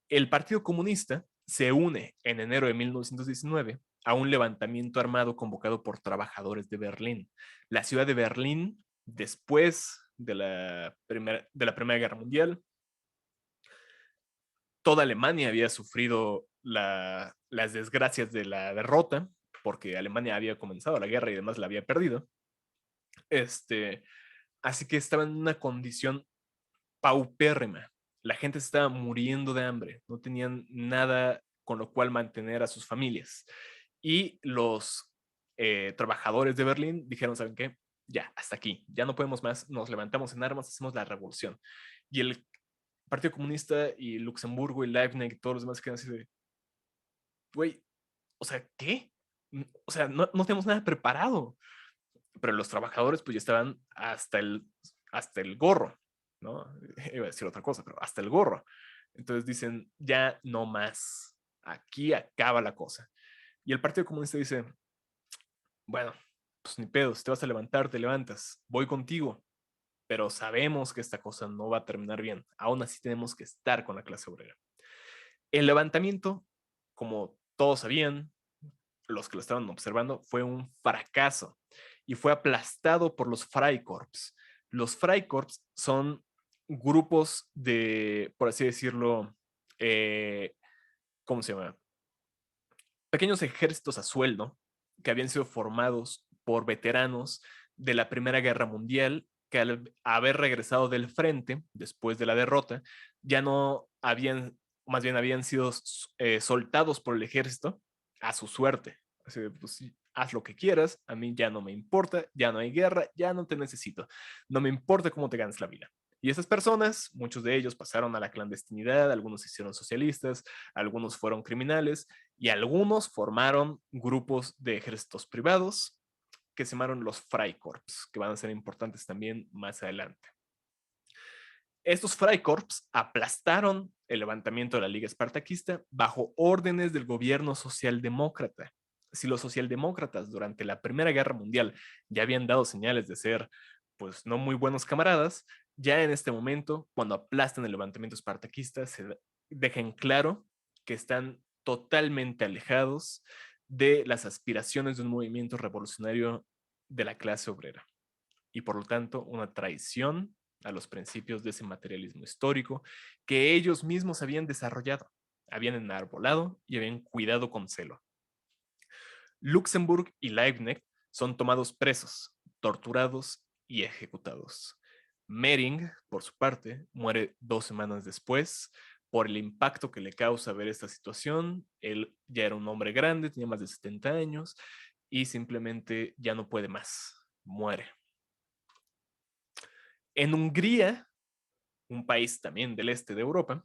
El Partido Comunista se une en enero de 1919 a un levantamiento armado convocado por trabajadores de Berlín. La ciudad de Berlín, después de la Primera Guerra Mundial, toda Alemania había sufrido las desgracias de la derrota, porque Alemania había comenzado la guerra y además la había perdido. Así que estaba en una condición paupérrima. La gente se estaba muriendo de hambre, no tenían nada con lo cual mantener a sus familias. Y los trabajadores de Berlín dijeron, ¿saben qué? Ya, hasta aquí, ya no podemos más, nos levantamos en armas, hacemos la revolución. Y el Partido Comunista y Luxemburgo y Leibniz y todos los demás quedan así de, güey, o sea, ¿qué? O sea, no tenemos nada preparado. Pero los trabajadores pues ya estaban hasta el gorro, ¿no? Iba a decir otra cosa, pero hasta el gorro. Entonces dicen, ya no más, aquí acaba la cosa. Y el Partido Comunista dice, bueno, pues ni pedo, si te vas a levantar, te levantas, voy contigo, pero sabemos que esta cosa no va a terminar bien. Aún así tenemos que estar con la clase obrera. El levantamiento, como todos sabían, los que lo estaban observando, fue un fracaso y fue aplastado por los Freikorps. Los Freikorps son grupos de, por así decirlo, ¿cómo se llama? pequeños ejércitos a sueldo que habían sido formados por veteranos de la Primera Guerra Mundial, que al haber regresado del frente después de la derrota, ya no habían, más bien habían sido soltados por el ejército a su suerte. Así de, pues, sí, haz lo que quieras, a mí ya no me importa, ya no hay guerra, ya no te necesito, no me importa cómo te ganes la vida. Y esas personas, muchos de ellos pasaron a la clandestinidad, algunos se hicieron socialistas, algunos fueron criminales y algunos formaron grupos de ejércitos privados que se llamaron los Freikorps, que van a ser importantes también más adelante. Estos Freikorps aplastaron el levantamiento de la Liga Espartaquista bajo órdenes del gobierno socialdemócrata. Si los socialdemócratas durante la Primera Guerra Mundial ya habían dado señales de ser, pues, no muy buenos camaradas, ya en este momento, cuando aplastan el levantamiento espartaquista, se dejan claro que están totalmente alejados de las aspiraciones de un movimiento revolucionario de la clase obrera y por lo tanto una traición a los principios de ese materialismo histórico que ellos mismos habían desarrollado, habían enarbolado y habían cuidado con celo. Luxemburg y Leibniz son tomados presos, torturados y ejecutados. Mering, por su parte, muere 2 semanas después por el impacto que le causa ver esta situación. Él ya era un hombre grande, tenía más de 70 años y simplemente ya no puede más. Muere. En Hungría, un país también del este de Europa,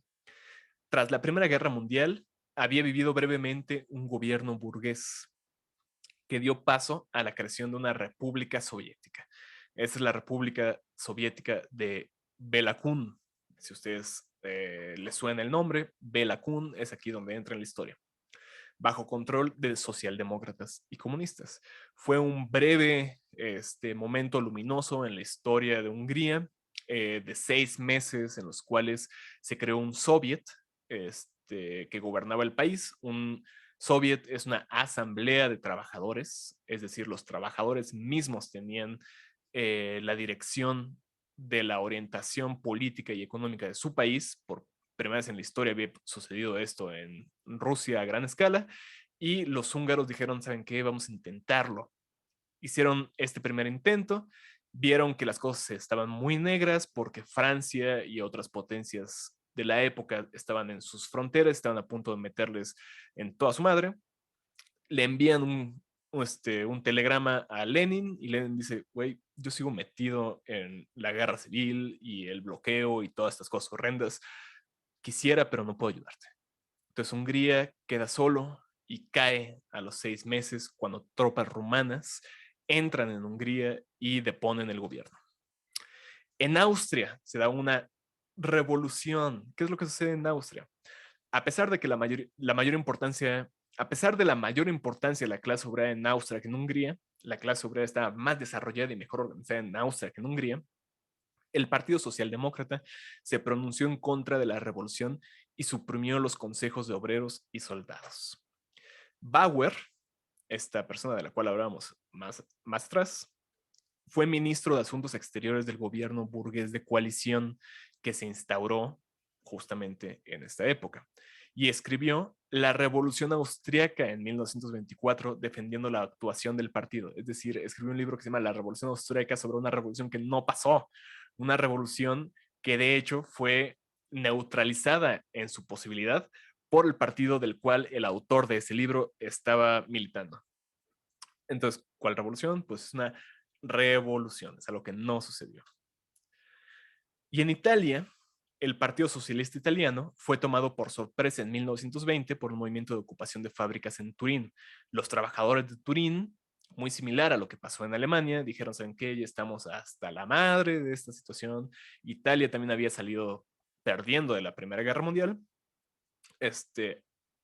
tras la Primera Guerra Mundial, había vivido brevemente un gobierno burgués que dio paso a la creación de una república soviética. Esa es la República Soviética de Bela Kun. Si a ustedes les suena el nombre, Bela Kun es aquí donde entra en la historia, bajo control de socialdemócratas y comunistas. Fue un breve momento luminoso en la historia de Hungría, de 6 meses en los cuales se creó un soviet que gobernaba el país. Un soviet es una asamblea de trabajadores, es decir, los trabajadores mismos tenían la dirección de la orientación política y económica de su país. Por primera vez en la historia había sucedido esto en Rusia a gran escala y los húngaros dijeron, ¿saben qué? Vamos a intentarlo. Hicieron este primer intento, vieron que las cosas estaban muy negras porque Francia y otras potencias de la época estaban en sus fronteras, estaban a punto de meterles en toda su madre. Le envían un telegrama a Lenin y Lenin dice, güey, yo sigo metido en la guerra civil y el bloqueo y todas estas cosas horrendas. Quisiera, pero no puedo ayudarte. Entonces Hungría queda solo y cae a los 6 meses cuando tropas rumanas entran en Hungría y deponen el gobierno. En Austria se da una revolución. ¿Qué es lo que sucede en Austria? A pesar de que la mayor importancia, a pesar de la mayor importancia de la clase obrera en Austria que en Hungría, la clase obrera está más desarrollada y mejor organizada en Austria que en Hungría, el Partido Socialdemócrata se pronunció en contra de la revolución y suprimió los consejos de obreros y soldados. Bauer, esta persona de la cual hablábamos más atrás, fue ministro de Asuntos Exteriores del gobierno burgués de coalición que se instauró justamente en esta época y escribió La Revolución Austriaca en 1924 defendiendo la actuación del partido. Es decir, escribió un libro que se llama La Revolución Austriaca sobre una revolución que no pasó, una revolución que de hecho fue neutralizada en su posibilidad por el partido del cual el autor de ese libro estaba militando. Entonces, ¿cuál revolución? Pues es una revolución, es algo que no sucedió. Y en Italia, el Partido Socialista Italiano fue tomado por sorpresa en 1920 por un movimiento de ocupación de fábricas en Turín. Los trabajadores de Turín, muy similar a lo que pasó en Alemania, dijeron, ¿saben qué? Ya estamos hasta la madre de esta situación. Italia también había salido perdiendo de la Primera Guerra Mundial,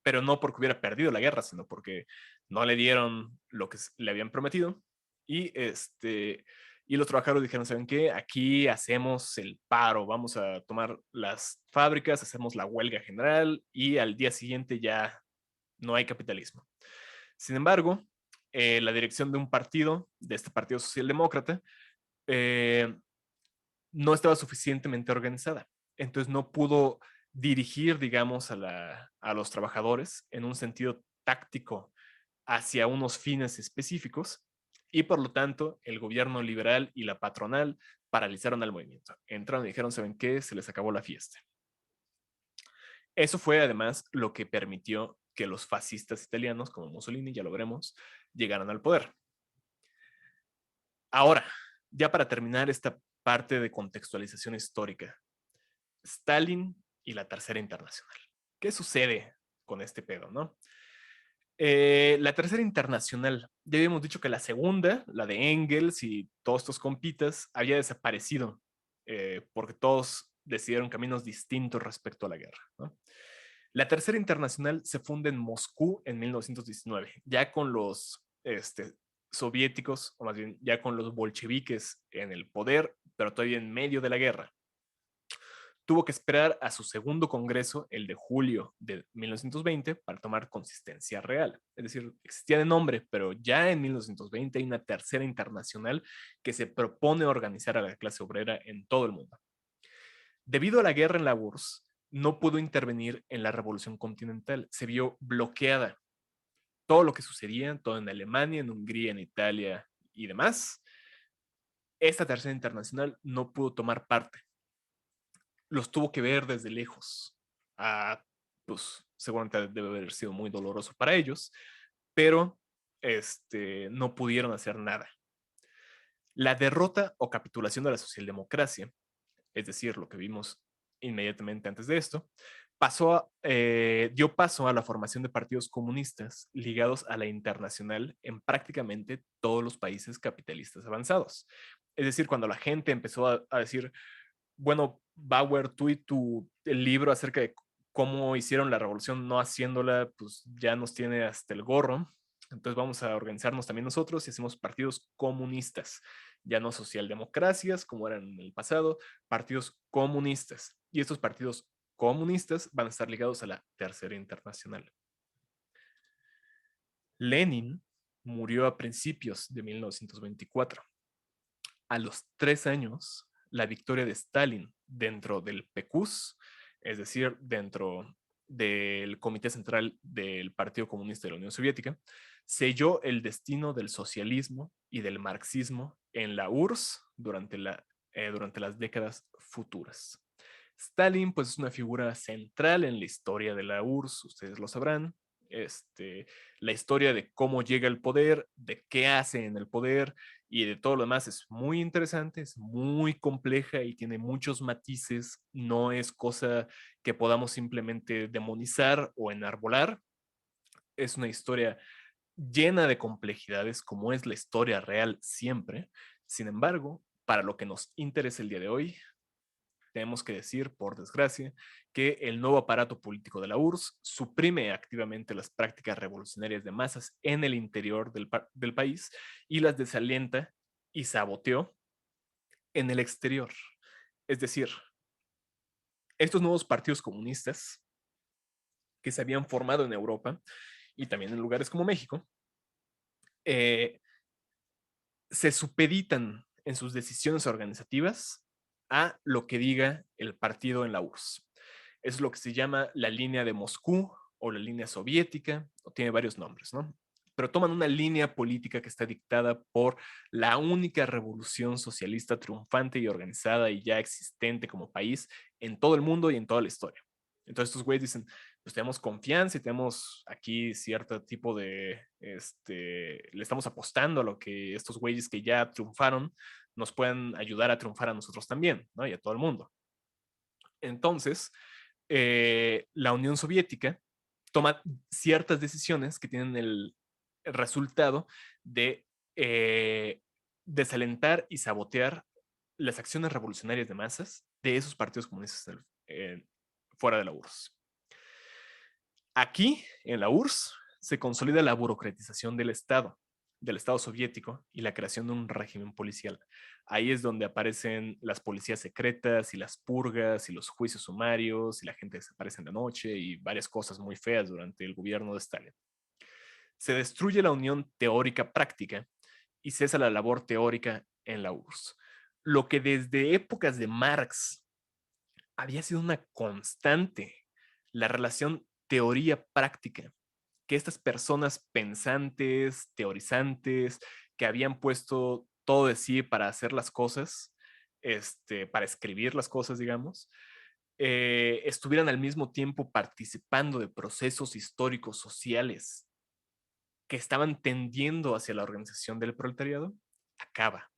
pero no porque hubiera perdido la guerra, sino porque no le dieron lo que le habían prometido. Y los trabajadores dijeron, ¿saben qué? Aquí hacemos el paro, vamos a tomar las fábricas, hacemos la huelga general y al día siguiente ya no hay capitalismo. Sin embargo, la dirección de un partido, de este Partido Socialdemócrata, no estaba suficientemente organizada. Entonces no pudo dirigir, digamos, a los trabajadores en un sentido táctico hacia unos fines específicos y por lo tanto el gobierno liberal y la patronal paralizaron al movimiento. Entraron y dijeron, ¿saben qué? Se les acabó la fiesta. Eso fue además lo que permitió que los fascistas italianos, como Mussolini, ya lo veremos, llegaran al poder. Ahora, ya para terminar esta parte de contextualización histórica, Stalin y la Tercera Internacional. ¿Qué sucede con este pedo, no? La Tercera Internacional, ya habíamos dicho que la segunda, la de Engels y todos estos compitas, había desaparecido porque todos decidieron caminos distintos respecto a la guerra, ¿no? La Tercera Internacional se funda en Moscú en 1919, ya con los soviéticos, o más bien ya con los bolcheviques en el poder, pero todavía en medio de la guerra. Tuvo que esperar a su segundo congreso, el de julio de 1920, para tomar consistencia real. Es decir, existía de nombre, pero ya en 1920 hay una tercera internacional que se propone organizar a la clase obrera en todo el mundo. Debido a la guerra en la URSS, no pudo intervenir en la revolución continental. Se vio bloqueada. Todo lo que sucedía, todo en Alemania, en Hungría, en Italia y demás, esta tercera internacional no pudo tomar parte. Los tuvo que ver desde lejos. Pues seguramente debe haber sido muy doloroso para ellos, pero no pudieron hacer nada. La derrota o capitulación de la socialdemocracia, es decir, lo que vimos inmediatamente antes de esto, dio paso a la formación de partidos comunistas ligados a la internacional en prácticamente todos los países capitalistas avanzados. Es decir, cuando la gente empezó a decir, bueno, Bauer, tú y el libro acerca de cómo hicieron la revolución no haciéndola, pues ya nos tiene hasta el gorro. Entonces vamos a organizarnos también nosotros y hacemos partidos comunistas, ya no socialdemocracias como eran en el pasado, partidos comunistas. Y estos partidos comunistas van a estar ligados a la Tercera Internacional. Lenin murió a principios de 1924. A los 3 años, la victoria de Stalin dentro del PQS, es decir, dentro del Comité Central del Partido Comunista de la Unión Soviética, selló el destino del socialismo y del marxismo en la URSS durante las décadas futuras. Stalin, pues, es una figura central en la historia de la URSS, ustedes lo sabrán. La historia de cómo llega al poder, de qué hace en el poder y de todo lo demás es muy interesante, es muy compleja y tiene muchos matices. No es cosa que podamos simplemente demonizar o enarbolar. Es una historia llena de complejidades, como es la historia real siempre. Sin embargo, para lo que nos interesa el día de hoy, tenemos que decir, por desgracia, que el nuevo aparato político de la URSS suprime activamente las prácticas revolucionarias de masas en el interior del país y las desalienta y saboteó en el exterior. Es decir, estos nuevos partidos comunistas que se habían formado en Europa y también en lugares como México, eh, se supeditan en sus decisiones organizativas a lo que diga el partido en la URSS. Es lo que se llama la línea de Moscú o la línea soviética, o tiene varios nombres, ¿no? Pero toman una línea política que está dictada por la única revolución socialista triunfante y organizada y ya existente como país en todo el mundo y en toda la historia. Entonces estos güeyes dicen, pues tenemos confianza y tenemos aquí cierto tipo de, le estamos apostando a lo que estos güeyes que ya triunfaron nos puedan ayudar a triunfar a nosotros también, ¿no? Y a todo el mundo. Entonces, la Unión Soviética toma ciertas decisiones que tienen el resultado de desalentar y sabotear las acciones revolucionarias de masas de esos partidos comunistas fuera de la URSS. Aquí, en la URSS, se consolida la burocratización del Estado soviético y la creación de un régimen policial. Ahí es donde aparecen las policías secretas y las purgas y los juicios sumarios y la gente desaparece en la noche y varias cosas muy feas durante el gobierno de Stalin. Se destruye la unión teórica práctica y cesa la labor teórica en la URSS. Lo que desde épocas de Marx había sido una constante, la relación teoría-práctica. que estas personas pensantes, teorizantes, que habían puesto todo de sí para hacer las cosas, para escribir las cosas, digamos, estuvieran al mismo tiempo participando de procesos históricos sociales que estaban tendiendo hacia la organización del proletariado, acaba.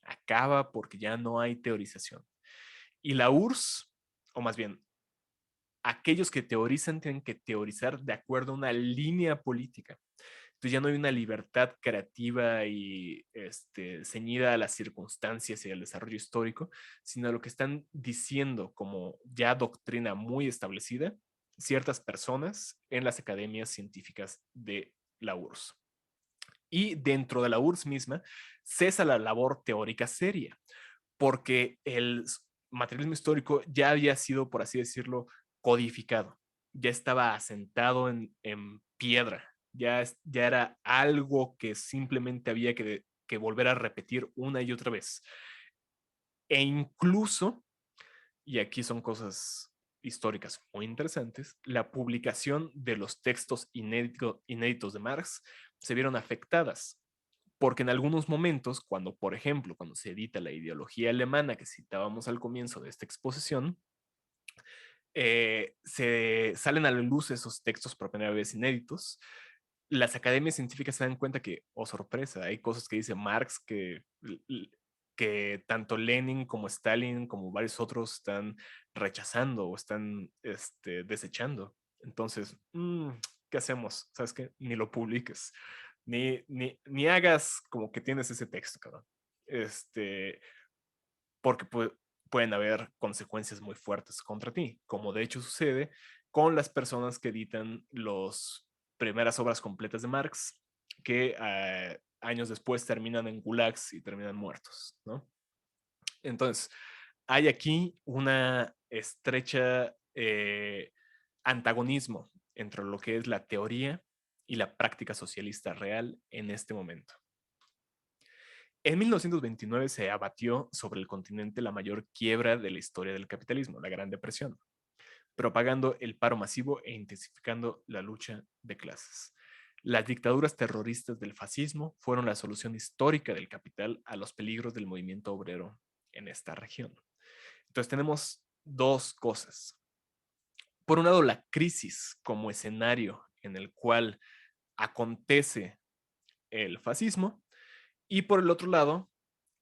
Acaba porque ya no hay teorización. Y la URSS, o más bien, aquellos que teorizan tienen que teorizar de acuerdo a una línea política. Entonces ya no hay una libertad creativa y ceñida a las circunstancias y al desarrollo histórico, sino lo que están diciendo como ya doctrina muy establecida ciertas personas en las academias científicas de la URSS. Y dentro de la URSS misma cesa la labor teórica seria, porque el materialismo histórico ya había sido, por así decirlo, codificado, ya estaba asentado en piedra, ya era algo que simplemente había que volver a repetir una y otra vez. E incluso, y aquí son cosas históricas muy interesantes, la publicación de los textos inéditos de Marx se vieron afectadas porque en algunos momentos, cuando, por ejemplo, cuando se edita la ideología alemana que citábamos al comienzo de esta exposición, se salen a la luz esos textos por primera vez inéditos. Las academias científicas se dan cuenta que, oh sorpresa, hay cosas que dice Marx que tanto Lenin como Stalin como varios otros están rechazando o están desechando. Entonces, ¿qué hacemos? ¿Sabes qué? Ni lo publiques, ni hagas como que tienes ese texto, cabrón. Porque pueden haber consecuencias muy fuertes contra ti, como de hecho sucede con las personas que editan las primeras obras completas de Marx, que años después terminan en gulags y terminan muertos, ¿no? Entonces, hay aquí una estrecha antagonismo entre lo que es la teoría y la práctica socialista real en este momento. En 1929 se abatió sobre el continente la mayor quiebra de la historia del capitalismo, la Gran Depresión, propagando el paro masivo e intensificando la lucha de clases. Las dictaduras terroristas del fascismo fueron la solución histórica del capital a los peligros del movimiento obrero en esta región. Entonces tenemos dos cosas. Por un lado, la crisis como escenario en el cual acontece el fascismo, y por el otro lado,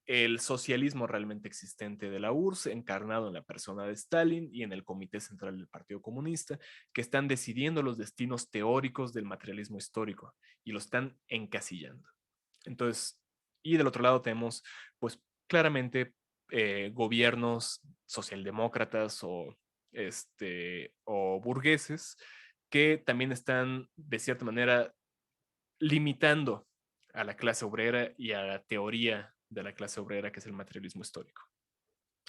el socialismo realmente existente de la URSS, encarnado en la persona de Stalin y en el Comité Central del Partido Comunista, que están decidiendo los destinos teóricos del materialismo histórico y lo están encasillando. Entonces, y del otro lado tenemos, pues claramente, gobiernos socialdemócratas o burgueses que también están, de cierta manera, limitando a la clase obrera y a la teoría de la clase obrera, que es el materialismo histórico.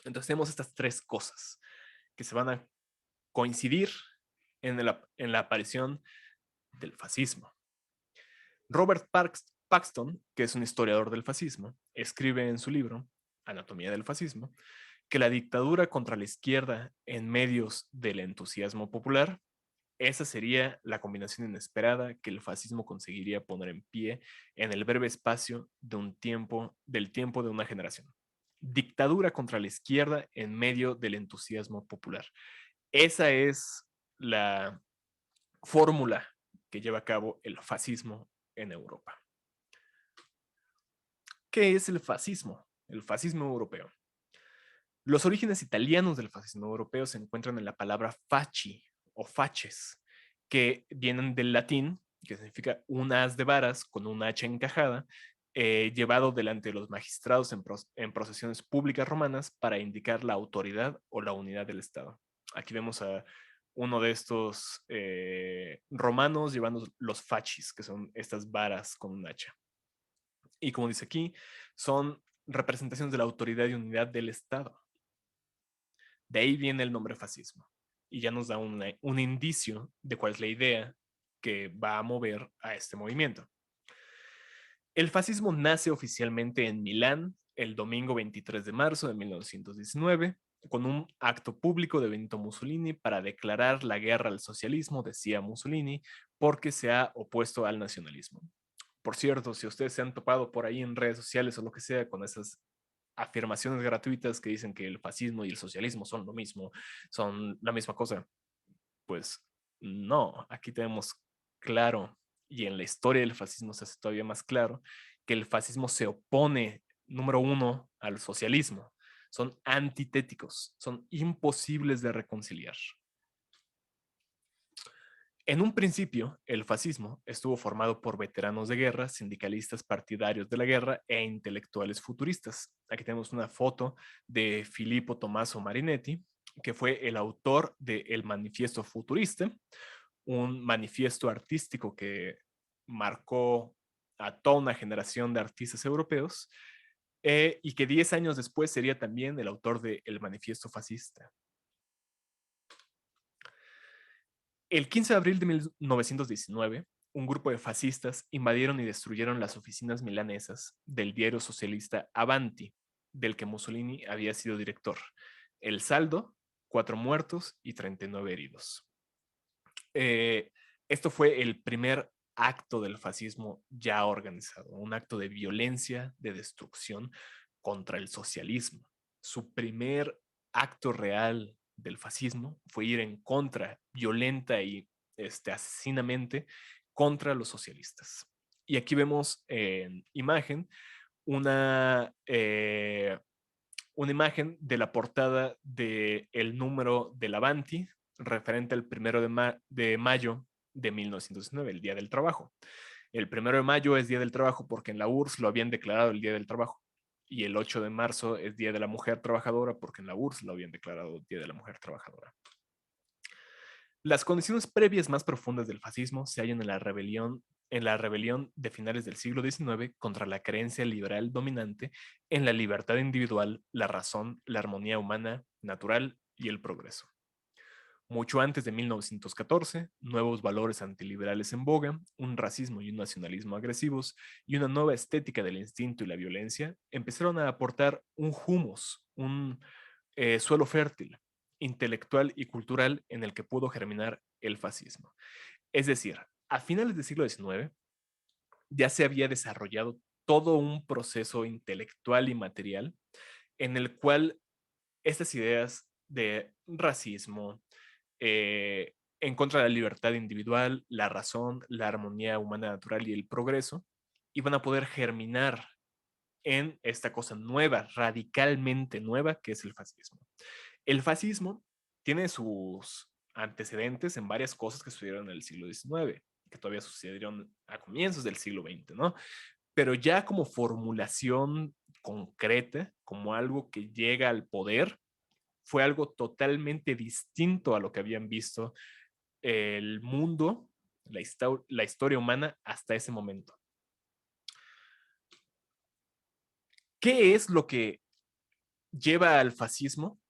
Entonces tenemos estas tres cosas que se van a coincidir en la aparición del fascismo. Robert Paxton, que es un historiador del fascismo, escribe en su libro Anatomía del fascismo que la dictadura contra la izquierda en medios del entusiasmo popular, esa sería la combinación inesperada que el fascismo conseguiría poner en pie en el breve espacio del tiempo de una generación. Dictadura contra la izquierda en medio del entusiasmo popular. Esa es la fórmula que lleva a cabo el fascismo en Europa. ¿Qué es el fascismo? El fascismo europeo. Los orígenes italianos del fascismo europeo se encuentran en la palabra fasci o faces, que vienen del latín, que significa un haz de varas con una hacha encajada, llevado delante de los magistrados en procesiones públicas romanas para indicar la autoridad o la unidad del Estado. Aquí vemos a uno de estos romanos llevando los fascis, que son estas varas con un hacha. Y como dice aquí, son representaciones de la autoridad y unidad del Estado. De ahí viene el nombre fascismo y ya nos da un indicio de cuál es la idea que va a mover a este movimiento. El fascismo nace oficialmente en Milán el domingo 23 de marzo de 1919. con un acto público de Benito Mussolini para declarar la guerra al socialismo, decía Mussolini, porque se ha opuesto al nacionalismo. Por cierto, si ustedes se han topado por ahí en redes sociales o lo que sea con esas afirmaciones gratuitas que dicen que el fascismo y el socialismo son lo mismo, son la misma cosa, pues no, aquí tenemos claro, y en la historia del fascismo se hace todavía más claro, que el fascismo se opone, número uno, al socialismo. Son antitéticos, son imposibles de reconciliar. En un principio, el fascismo estuvo formado por veteranos de guerra, sindicalistas partidarios de la guerra e intelectuales futuristas. Aquí tenemos una foto de Filippo Tommaso Marinetti, que fue el autor del Manifiesto Futurista, un manifiesto artístico que marcó a toda una generación de artistas europeos y que 10 años después sería también el autor del Manifiesto Fascista. El 15 de abril de 1919, un grupo de fascistas invadieron y destruyeron las oficinas milanesas del diario socialista Avanti, del que Mussolini había sido director. El saldo, 4 muertos y 39 heridos. Esto fue el primer acto del fascismo ya organizado, un acto de violencia, de destrucción contra el socialismo. Su primer acto real del fascismo fue ir en contra, violenta y asesinamente, contra los socialistas. Y aquí vemos en imagen una imagen de la portada del número del Avanti, referente al 1 de mayo de 1909, el Día del Trabajo. El 1 de mayo es Día del Trabajo porque en la URSS lo habían declarado el Día del Trabajo. Y el 8 de marzo es Día de la Mujer Trabajadora porque en la URSS lo habían declarado Día de la Mujer Trabajadora. Las condiciones previas más profundas del fascismo se hallan en la rebelión de finales del siglo XIX contra la creencia liberal dominante en la libertad individual, la razón, la armonía humana, natural y el progreso. Mucho antes de 1914, nuevos valores antiliberales en boga, un racismo y un nacionalismo agresivos y una nueva estética del instinto y la violencia empezaron a aportar un humus, un suelo fértil, intelectual y cultural en el que pudo germinar el fascismo. Es decir, a finales del siglo XIX ya se había desarrollado todo un proceso intelectual y material en el cual estas ideas de racismo, en contra de la libertad individual, la razón, la armonía humana natural y el progreso, iban a poder germinar en esta cosa nueva, radicalmente nueva, que es el fascismo. El fascismo tiene sus antecedentes en varias cosas que sucedieron en el siglo XIX, que todavía sucedieron a comienzos del siglo XX, ¿no? Pero ya como formulación concreta, como algo que llega al poder, fue algo totalmente distinto a lo que habían visto el mundo, la historia humana hasta ese momento. ¿Qué es lo que lleva al fascismo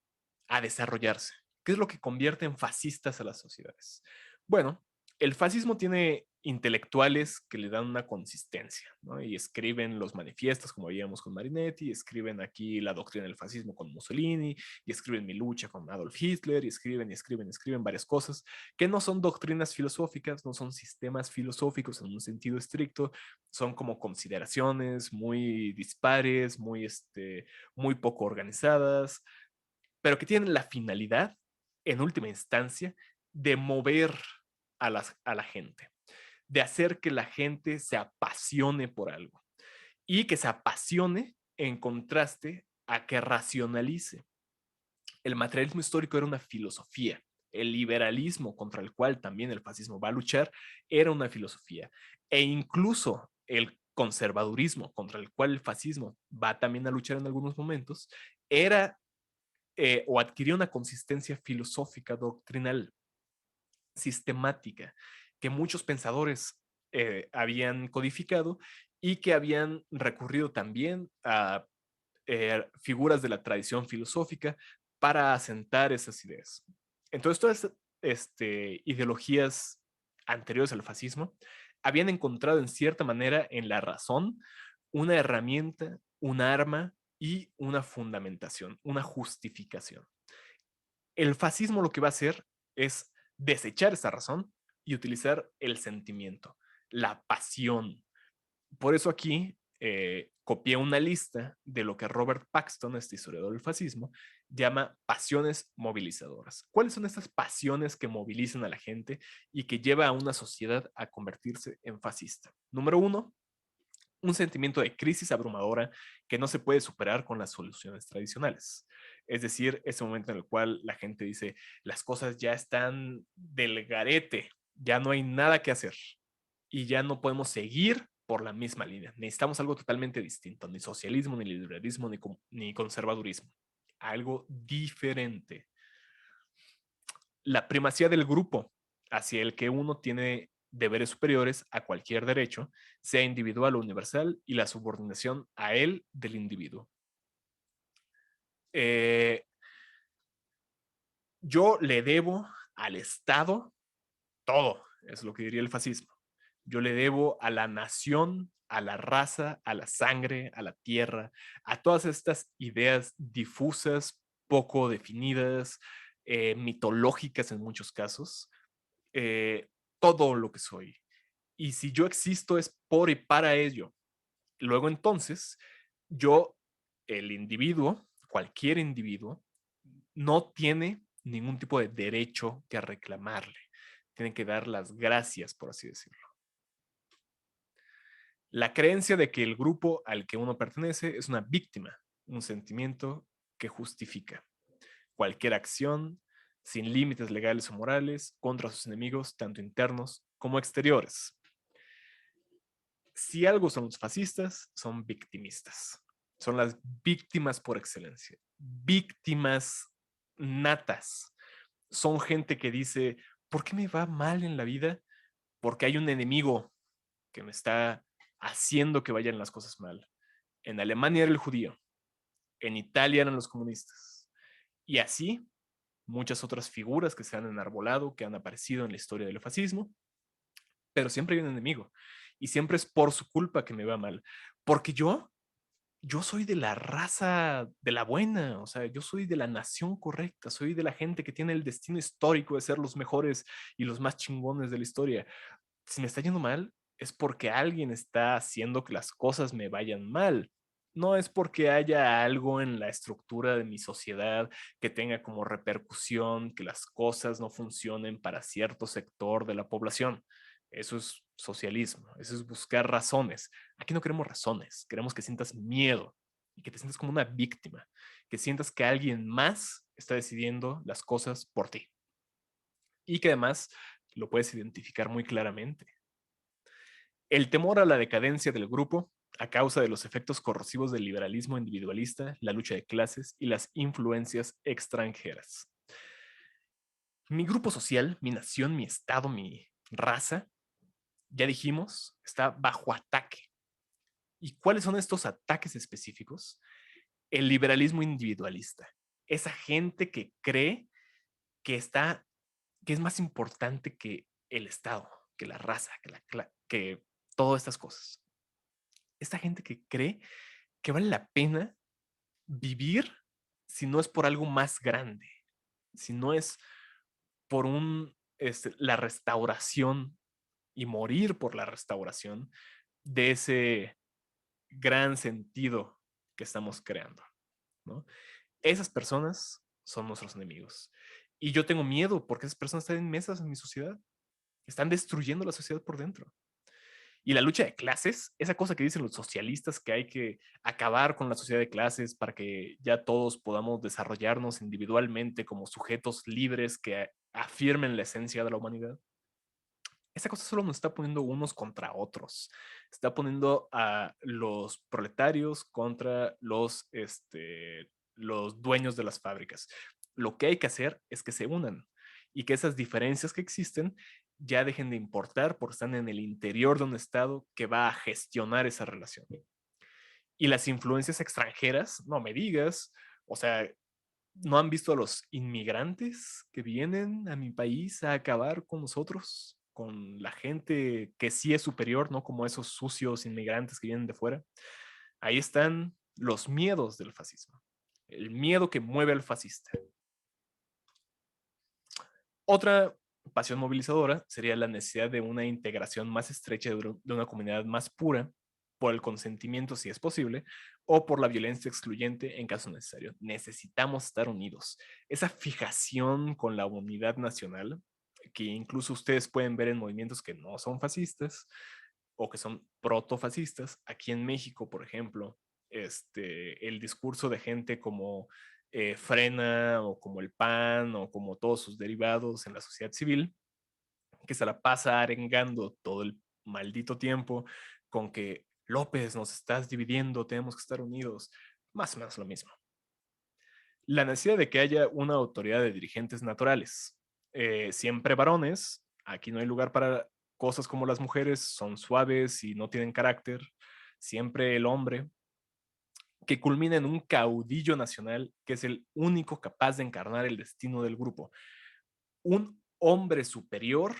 a desarrollarse? ¿Qué es lo que convierte en fascistas a las sociedades? Bueno, el fascismo tiene intelectuales que le dan una consistencia, ¿no? Y escriben los manifiestos, como veíamos con Marinetti, y escriben aquí la doctrina del fascismo con Mussolini, y escriben Mi lucha con Adolf Hitler, y escriben varias cosas que no son doctrinas filosóficas, no son sistemas filosóficos en un sentido estricto, son como consideraciones muy dispares, muy poco organizadas, pero que tienen la finalidad, en última instancia, de mover a la gente, de hacer que la gente se apasione por algo y que se apasione en contraste a que racionalice. El materialismo histórico era una filosofía. El liberalismo contra el cual también el fascismo va a luchar era una filosofía. E incluso el conservadurismo contra el cual el fascismo va también a luchar en algunos momentos era o adquirió una consistencia filosófica, doctrinal, sistemática, que muchos pensadores habían codificado y que habían recurrido también a figuras de la tradición filosófica para asentar esas ideas. Entonces, todas ideologías anteriores al fascismo habían encontrado en cierta manera en la razón una herramienta, un arma y una fundamentación, una justificación. El fascismo lo que va a hacer es desechar esa razón y utilizar el sentimiento, la pasión. Por eso aquí copié una lista de lo que Robert Paxton, este historiador del fascismo, llama pasiones movilizadoras. ¿Cuáles son estas pasiones que movilizan a la gente y que lleva a una sociedad a convertirse en fascista? Número uno, un sentimiento de crisis abrumadora que no se puede superar con las soluciones tradicionales. Es decir, ese momento en el cual la gente dice, las cosas ya están del garete, ya no hay nada que hacer y ya no podemos seguir por la misma línea. Necesitamos algo totalmente distinto, ni socialismo, ni liberalismo, ni conservadurismo. Algo diferente. La primacía del grupo hacia el que uno tiene deberes superiores a cualquier derecho, sea individual o universal, y la subordinación a él del individuo. Eh, yo le debo al Estado todo, es lo que diría el fascismo. Yo le debo a la nación, a la raza, a la sangre, a la tierra, a todas estas ideas difusas, poco definidas, mitológicas en muchos casos, eh, todo lo que soy. Y si yo existo es por y para ello. Luego entonces, yo, el individuo, cualquier individuo, no tiene ningún tipo de derecho que reclamarle. Tienen que dar las gracias, por así decirlo. La creencia de que el grupo al que uno pertenece es una víctima, un sentimiento que justifica cualquier acción sin límites legales o morales contra sus enemigos, tanto internos como exteriores. Si algo son los fascistas, son victimistas. Son las víctimas por excelencia. Víctimas natas. Son gente que dice, ¿por qué me va mal en la vida? Porque hay un enemigo que me está haciendo que vayan las cosas mal. En Alemania era el judío, en Italia eran los comunistas. Y así muchas otras figuras que se han enarbolado, que han aparecido en la historia del fascismo, pero siempre hay un enemigo. Y siempre es por su culpa que me va mal. Porque yo soy de la raza de la buena, o sea, yo soy de la nación correcta, soy de la gente que tiene el destino histórico de ser los mejores y los más chingones de la historia. Si me está yendo mal, es porque alguien está haciendo que las cosas me vayan mal. No es porque haya algo en la estructura de mi sociedad que tenga como repercusión que las cosas no funcionen para cierto sector de la población. Eso es socialismo, eso es buscar razones. Aquí no queremos razones, queremos que sientas miedo y que te sientas como una víctima, que sientas que alguien más está decidiendo las cosas por ti y que además lo puedes identificar muy claramente. El temor a la decadencia del grupo a causa de los efectos corrosivos del liberalismo individualista, la lucha de clases y las influencias extranjeras. Mi grupo social, mi nación, mi estado, mi raza, ya dijimos, está bajo ataque. ¿Y cuáles son estos ataques específicos? El liberalismo individualista. Esa gente que cree que que es más importante que el Estado, que la raza, que todas estas cosas. Esta gente que cree que vale la pena vivir si no es por algo más grande, si no es por la restauración y morir por la restauración de ese gran sentido que estamos creando, ¿no? Esas personas son nuestros enemigos. Y yo tengo miedo porque esas personas están inmersas en mi sociedad, están destruyendo la sociedad por dentro. Y la lucha de clases, esa cosa que dicen los socialistas que hay que acabar con la sociedad de clases para que ya todos podamos desarrollarnos individualmente como sujetos libres que afirmen la esencia de la humanidad. Esa cosa solo nos está poniendo unos contra otros. Está poniendo a los proletarios contra los dueños de las fábricas. Lo que hay que hacer es que se unan y que esas diferencias que existen ya dejen de importar porque están en el interior de un Estado que va a gestionar esa relación. Y las influencias extranjeras, no me digas, o sea, ¿no han visto a los inmigrantes que vienen a mi país a acabar con nosotros? Con la gente que sí es superior, no como esos sucios inmigrantes que vienen de fuera. Ahí están los miedos del fascismo. El miedo que mueve al fascista. Otra pasión movilizadora sería la necesidad de una integración más estrecha de una comunidad más pura, por el consentimiento si es posible, o por la violencia excluyente en caso necesario. Necesitamos estar unidos. Esa fijación con la unidad nacional, que incluso ustedes pueden ver en movimientos que no son fascistas o que son protofascistas. Aquí en México, por ejemplo, el discurso de gente como Frena o como el PAN o como todos sus derivados en la sociedad civil, que se la pasa arengando todo el maldito tiempo con que López, nos estás dividiendo, tenemos que estar unidos. Más o menos lo mismo. La necesidad de que haya una autoridad de dirigentes naturales. Siempre varones, aquí no hay lugar para cosas como las mujeres, son suaves y no tienen carácter. Siempre el hombre, que culmina en un caudillo nacional que es el único capaz de encarnar el destino del grupo. Un hombre superior,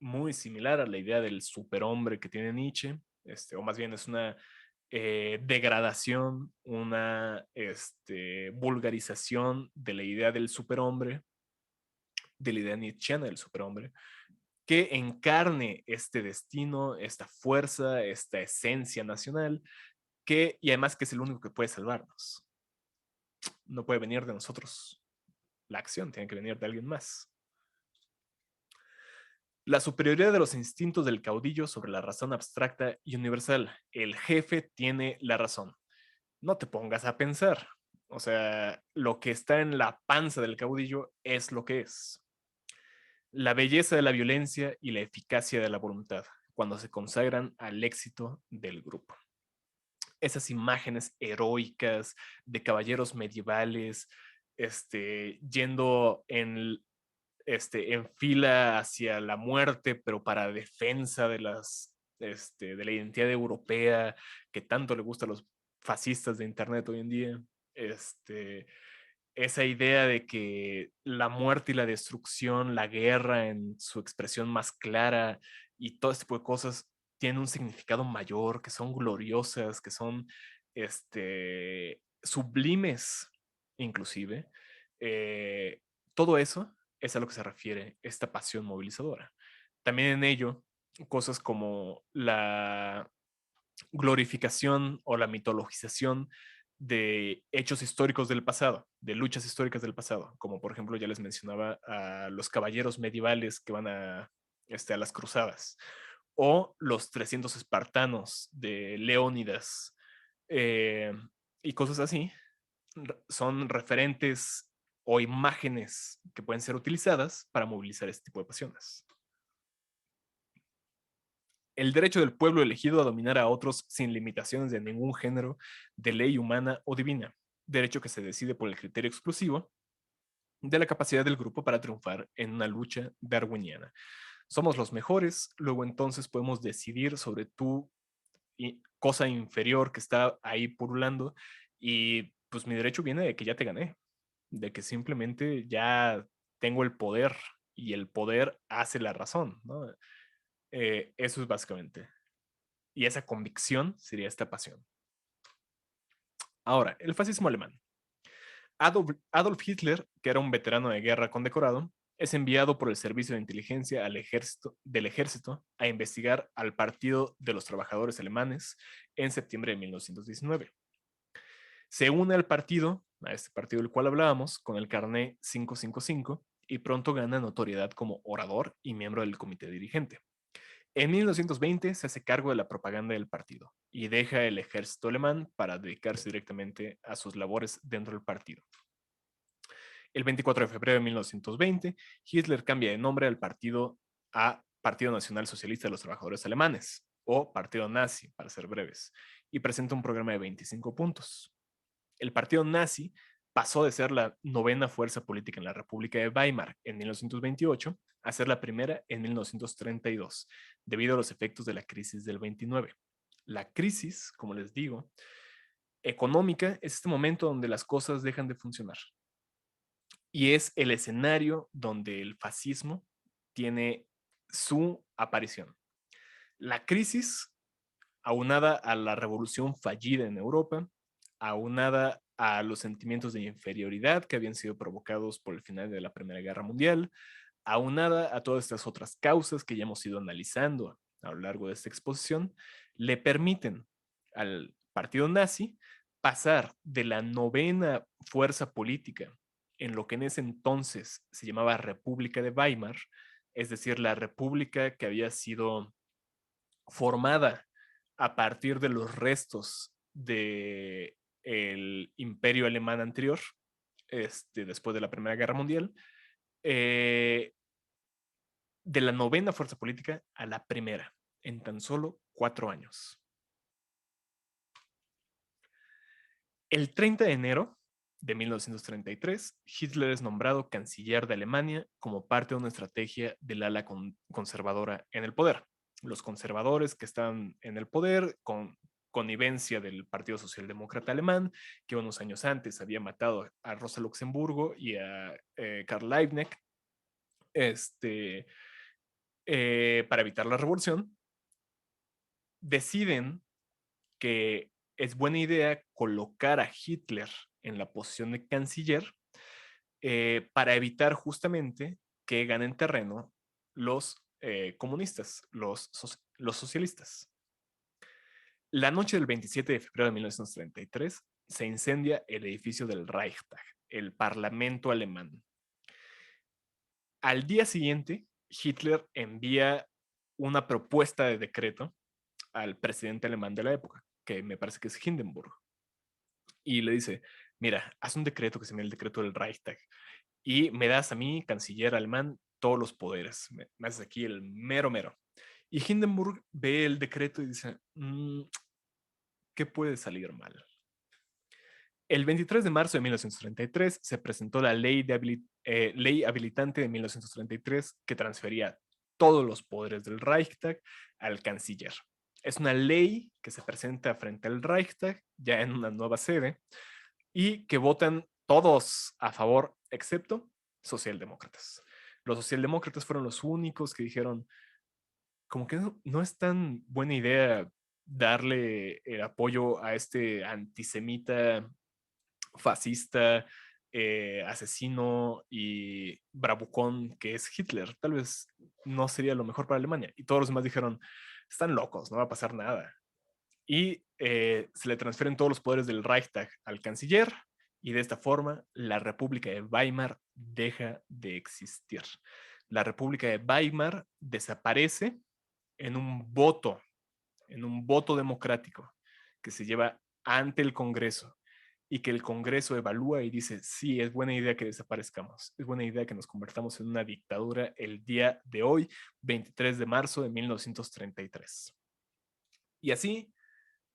muy similar a la idea del superhombre que tiene Nietzsche, o más bien es una degradación, una vulgarización de la idea del superhombre, de la idea nietzscheana del superhombre, que encarne este destino, esta fuerza, esta esencia nacional, y además que es el único que puede salvarnos. No puede venir de nosotros. La acción tiene que venir de alguien más. La superioridad de los instintos del caudillo sobre la razón abstracta y universal. El jefe tiene la razón. No te pongas a pensar. O sea, lo que está en la panza del caudillo es lo que es. La belleza de la violencia y la eficacia de la voluntad, cuando se consagran al éxito del grupo. Esas imágenes heroicas de caballeros medievales, yendo en fila hacia la muerte, pero para defensa de la identidad europea que tanto le gusta a los fascistas de Internet hoy en día. Esa idea de que la muerte y la destrucción, la guerra en su expresión más clara y todo este tipo de cosas tienen un significado mayor, que son gloriosas, que son sublimes, inclusive. Todo eso es a lo que se refiere esta pasión movilizadora. También en ello, cosas como la glorificación o la mitologización de hechos históricos del pasado, de luchas históricas del pasado, como por ejemplo ya les mencionaba a los caballeros medievales que van a las cruzadas, o los 300 espartanos de Leónidas, eh, y cosas así, son referentes o imágenes que pueden ser utilizadas para movilizar este tipo de pasiones. El derecho del pueblo elegido a dominar a otros sin limitaciones de ningún género de ley humana o divina, derecho que se decide por el criterio exclusivo de la capacidad del grupo para triunfar en una lucha darwiniana. Somos los mejores, luego entonces podemos decidir sobre tu cosa inferior que está ahí pululando y pues mi derecho viene de que ya te gané, de que simplemente ya tengo el poder y el poder hace la razón, ¿no? Eso es básicamente. Y esa convicción sería esta pasión. Ahora, el fascismo alemán. Adolf Hitler, que era un veterano de guerra condecorado, es enviado por el servicio de inteligencia del ejército a investigar al Partido de los Trabajadores Alemanes en septiembre de 1919. Se une al partido, a este partido del cual hablábamos, con el carné 555 y pronto gana notoriedad como orador y miembro del comité dirigente. En 1920 se hace cargo de la propaganda del partido y deja el ejército alemán para dedicarse directamente a sus labores dentro del partido. El 24 de febrero de 1920, Hitler cambia de nombre al partido a Partido Nacional Socialista de los Trabajadores Alemanes, o Partido Nazi, para ser breves, y presenta un programa de 25 puntos. El partido nazi pasó de ser la novena fuerza política en la República de Weimar en 1928 a ser la primera en 1932, debido a los efectos de la crisis del 29. La crisis, como les digo, económica es este momento donde las cosas dejan de funcionar y es el escenario donde el fascismo tiene su aparición. La crisis, aunada a la revolución fallida en Europa, aunada a los sentimientos de inferioridad que habían sido provocados por el final de la Primera Guerra Mundial, aunada a todas estas otras causas que ya hemos ido analizando a lo largo de esta exposición, le permiten al partido nazi pasar de la novena fuerza política en lo que en ese entonces se llamaba República de Weimar, es decir, la república que había sido formada a partir de los restos del imperio alemán anterior, después de la Primera Guerra Mundial, eh, de la novena fuerza política a la primera, en tan solo 4 años. El 30 de enero de 1933, Hitler es nombrado canciller de Alemania como parte de una estrategia del ala conservadora en el poder. Los conservadores que estaban en el poder, con connivencia del Partido Socialdemócrata Alemán, que unos años antes había matado a Rosa Luxemburgo y a Karl Liebknecht, para evitar la revolución, deciden que es buena idea colocar a Hitler en la posición de canciller para evitar justamente que ganen terreno los comunistas, los socialistas. La noche del 27 de febrero de 1933 se incendia el edificio del Reichstag, el Parlamento alemán. Al día siguiente, Hitler envía una propuesta de decreto al presidente alemán de la época, que me parece que es Hindenburg, y le dice, mira, haz un decreto que se llama el decreto del Reichstag y me das a mí, canciller alemán, todos los poderes. Me haces aquí el mero mero. Y Hindenburg ve el decreto y dice, ¿qué puede salir mal? El 23 de marzo de 1933 se presentó la ley habilitante de 1933 que transfería todos los poderes del Reichstag al canciller. Es una ley que se presenta frente al Reichstag ya en una nueva sede y que votan todos a favor, excepto socialdemócratas. Los socialdemócratas fueron los únicos que dijeron, como que no es tan buena idea darle el apoyo a este antisemita, fascista, asesino y bravucón que es Hitler. Tal vez no sería lo mejor para Alemania. Y todos los demás dijeron, están locos, no va a pasar nada. Y se le transfieren todos los poderes del Reichstag al canciller y de esta forma la República de Weimar deja de existir. La República de Weimar desaparece en un voto democrático que se lleva ante el Congreso y que el Congreso evalúa y dice, sí, es buena idea que desaparezcamos, es buena idea que nos convertamos en una dictadura el día de hoy, 23 de marzo de 1933. Y así,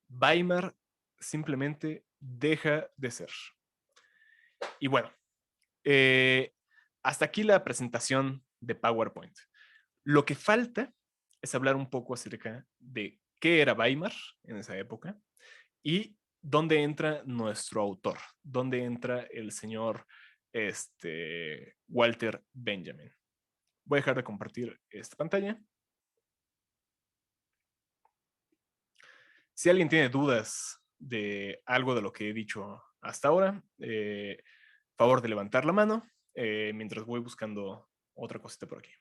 Weimar simplemente deja de ser. Y bueno, hasta aquí la presentación de PowerPoint. Lo que falta es hablar un poco acerca de qué era Weimar en esa época y dónde entra nuestro autor, dónde entra el señor Walter Benjamin. Voy a dejar de compartir esta pantalla. Si alguien tiene dudas de algo de lo que he dicho hasta ahora, favor de levantar la mano mientras voy buscando otra cosita por aquí.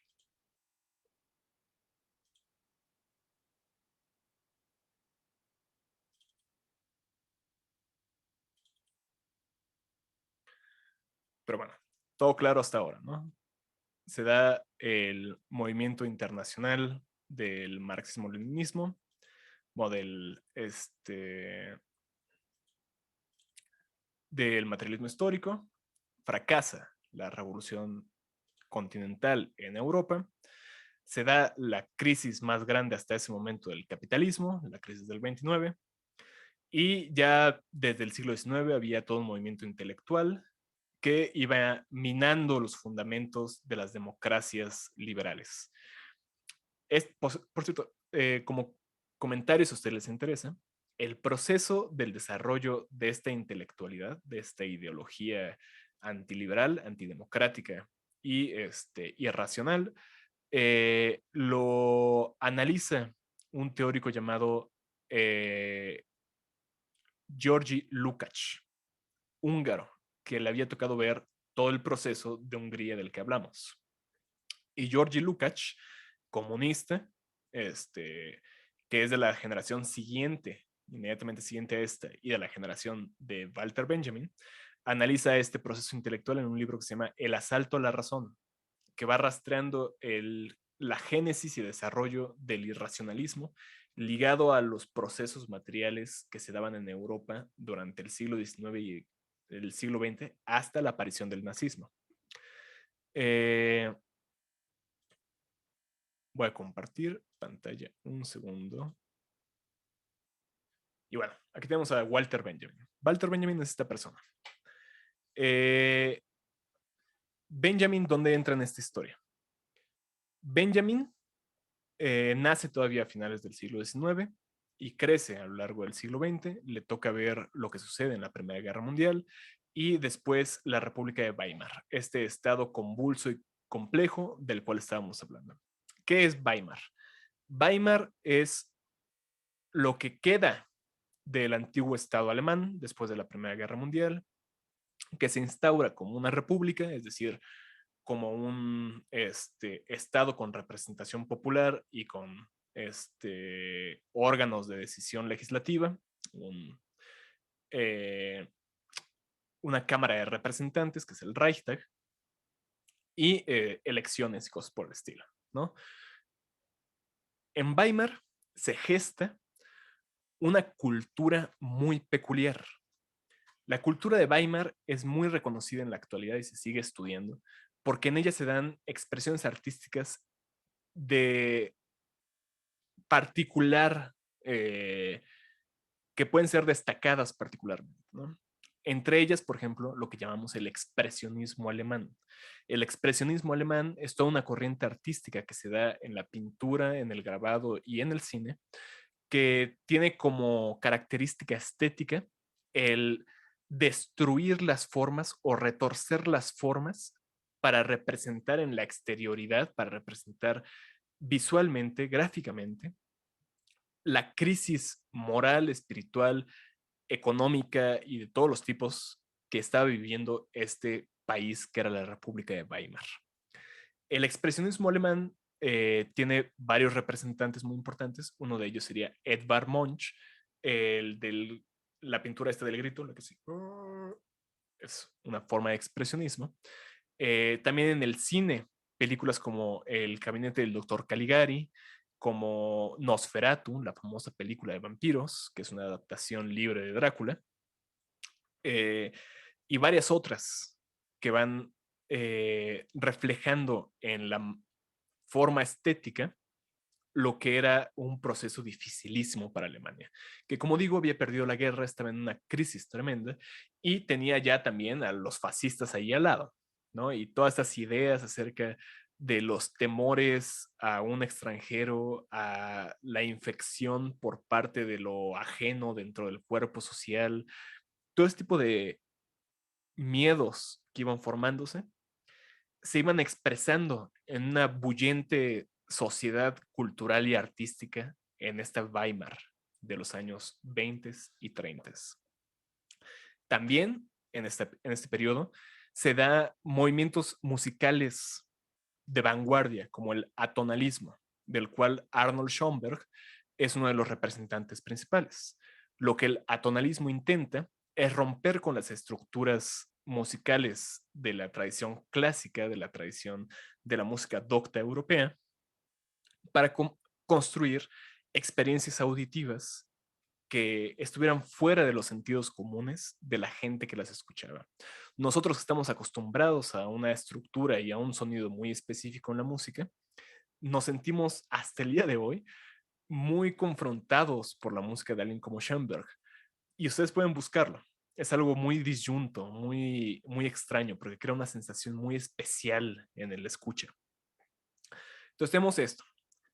Pero bueno, todo claro hasta ahora, ¿no? Se da el movimiento internacional del marxismo-leninismo, del materialismo histórico, fracasa la revolución continental en Europa, se da la crisis más grande hasta ese momento del capitalismo, la crisis del 29, y ya desde el siglo XIX había todo un movimiento intelectual que iba minando los fundamentos de las democracias liberales. Por cierto, como comentarios, si a ustedes les interesa, el proceso del desarrollo de esta intelectualidad, de esta ideología antiliberal, antidemocrática y irracional, lo analiza un teórico llamado Georgi Lukács. húngaro que le había tocado ver todo el proceso de Hungría del que hablamos. Y Georgi Lukács, comunista, que es de la generación siguiente, inmediatamente siguiente a esta, y de la generación de Walter Benjamin, analiza este proceso intelectual en un libro que se llama El asalto a la razón, que va rastreando la génesis y desarrollo del irracionalismo ligado a los procesos materiales que se daban en Europa durante el siglo XIX y el siglo XX hasta la aparición del nazismo. Voy a compartir pantalla un segundo. Y bueno, aquí tenemos a Walter Benjamin. Walter Benjamin es esta persona. Benjamin, ¿dónde entra en esta historia? Benjamin nace todavía a finales del siglo XIX y crece a lo largo del siglo XX. Le toca ver lo que sucede en la Primera Guerra Mundial y después la República de Weimar, este estado convulso y complejo del cual estábamos hablando. ¿Qué es Weimar? Weimar es lo que queda del antiguo Estado alemán después de la Primera Guerra Mundial, que se instaura como una república, es decir, como un Estado con representación popular y con órganos de decisión legislativa, eh, una Cámara de Representantes, que es el Reichstag, y elecciones y cosas por el estilo, ¿no? En Weimar se gesta una cultura muy peculiar. La cultura de Weimar es muy reconocida en la actualidad y se sigue estudiando porque en ella se dan expresiones artísticas de particular, que pueden ser destacadas particularmente, ¿no? Entre ellas, por ejemplo, lo que llamamos el expresionismo alemán. El expresionismo alemán es toda una corriente artística que se da en la pintura, en el grabado y en el cine, que tiene como característica estética el destruir las formas o retorcer las formas para representar en la exterioridad, para representar visualmente, gráficamente, la crisis moral, espiritual, económica y de todos los tipos que estaba viviendo este país que era la República de Weimar. El expresionismo alemán tiene varios representantes muy importantes. Uno de ellos sería Edvard Munch, el de la pintura esta del grito, la que sí, es una forma de expresionismo. También en el cine, películas como El gabinete del doctor Caligari, como Nosferatu, la famosa película de vampiros, que es una adaptación libre de Drácula, y varias otras que van reflejando en la forma estética lo que era un proceso dificilísimo para Alemania, que como digo había perdido la guerra, estaba en una crisis tremenda y tenía ya también a los fascistas ahí al lado, ¿no? Y todas estas ideas acerca de los temores a un extranjero, a la infección por parte de lo ajeno dentro del cuerpo social, todo este tipo de miedos que iban formándose se iban expresando en una bullente sociedad cultural y artística en esta Weimar de los años 20 y 30. También en este periodo se da movimientos musicales de vanguardia, como el atonalismo, del cual Arnold Schoenberg es uno de los representantes principales. Lo que el atonalismo intenta es romper con las estructuras musicales de la tradición clásica, de la tradición de la música docta europea, para construir experiencias auditivas que estuvieran fuera de los sentidos comunes de la gente que las escuchaba. Nosotros estamos acostumbrados a una estructura y a un sonido muy específico en la música, nos sentimos hasta el día de hoy muy confrontados por la música de alguien como Schoenberg. Y ustedes pueden buscarlo. Es algo muy disyunto, muy, muy extraño, porque crea una sensación muy especial en el escucha. Entonces tenemos esto,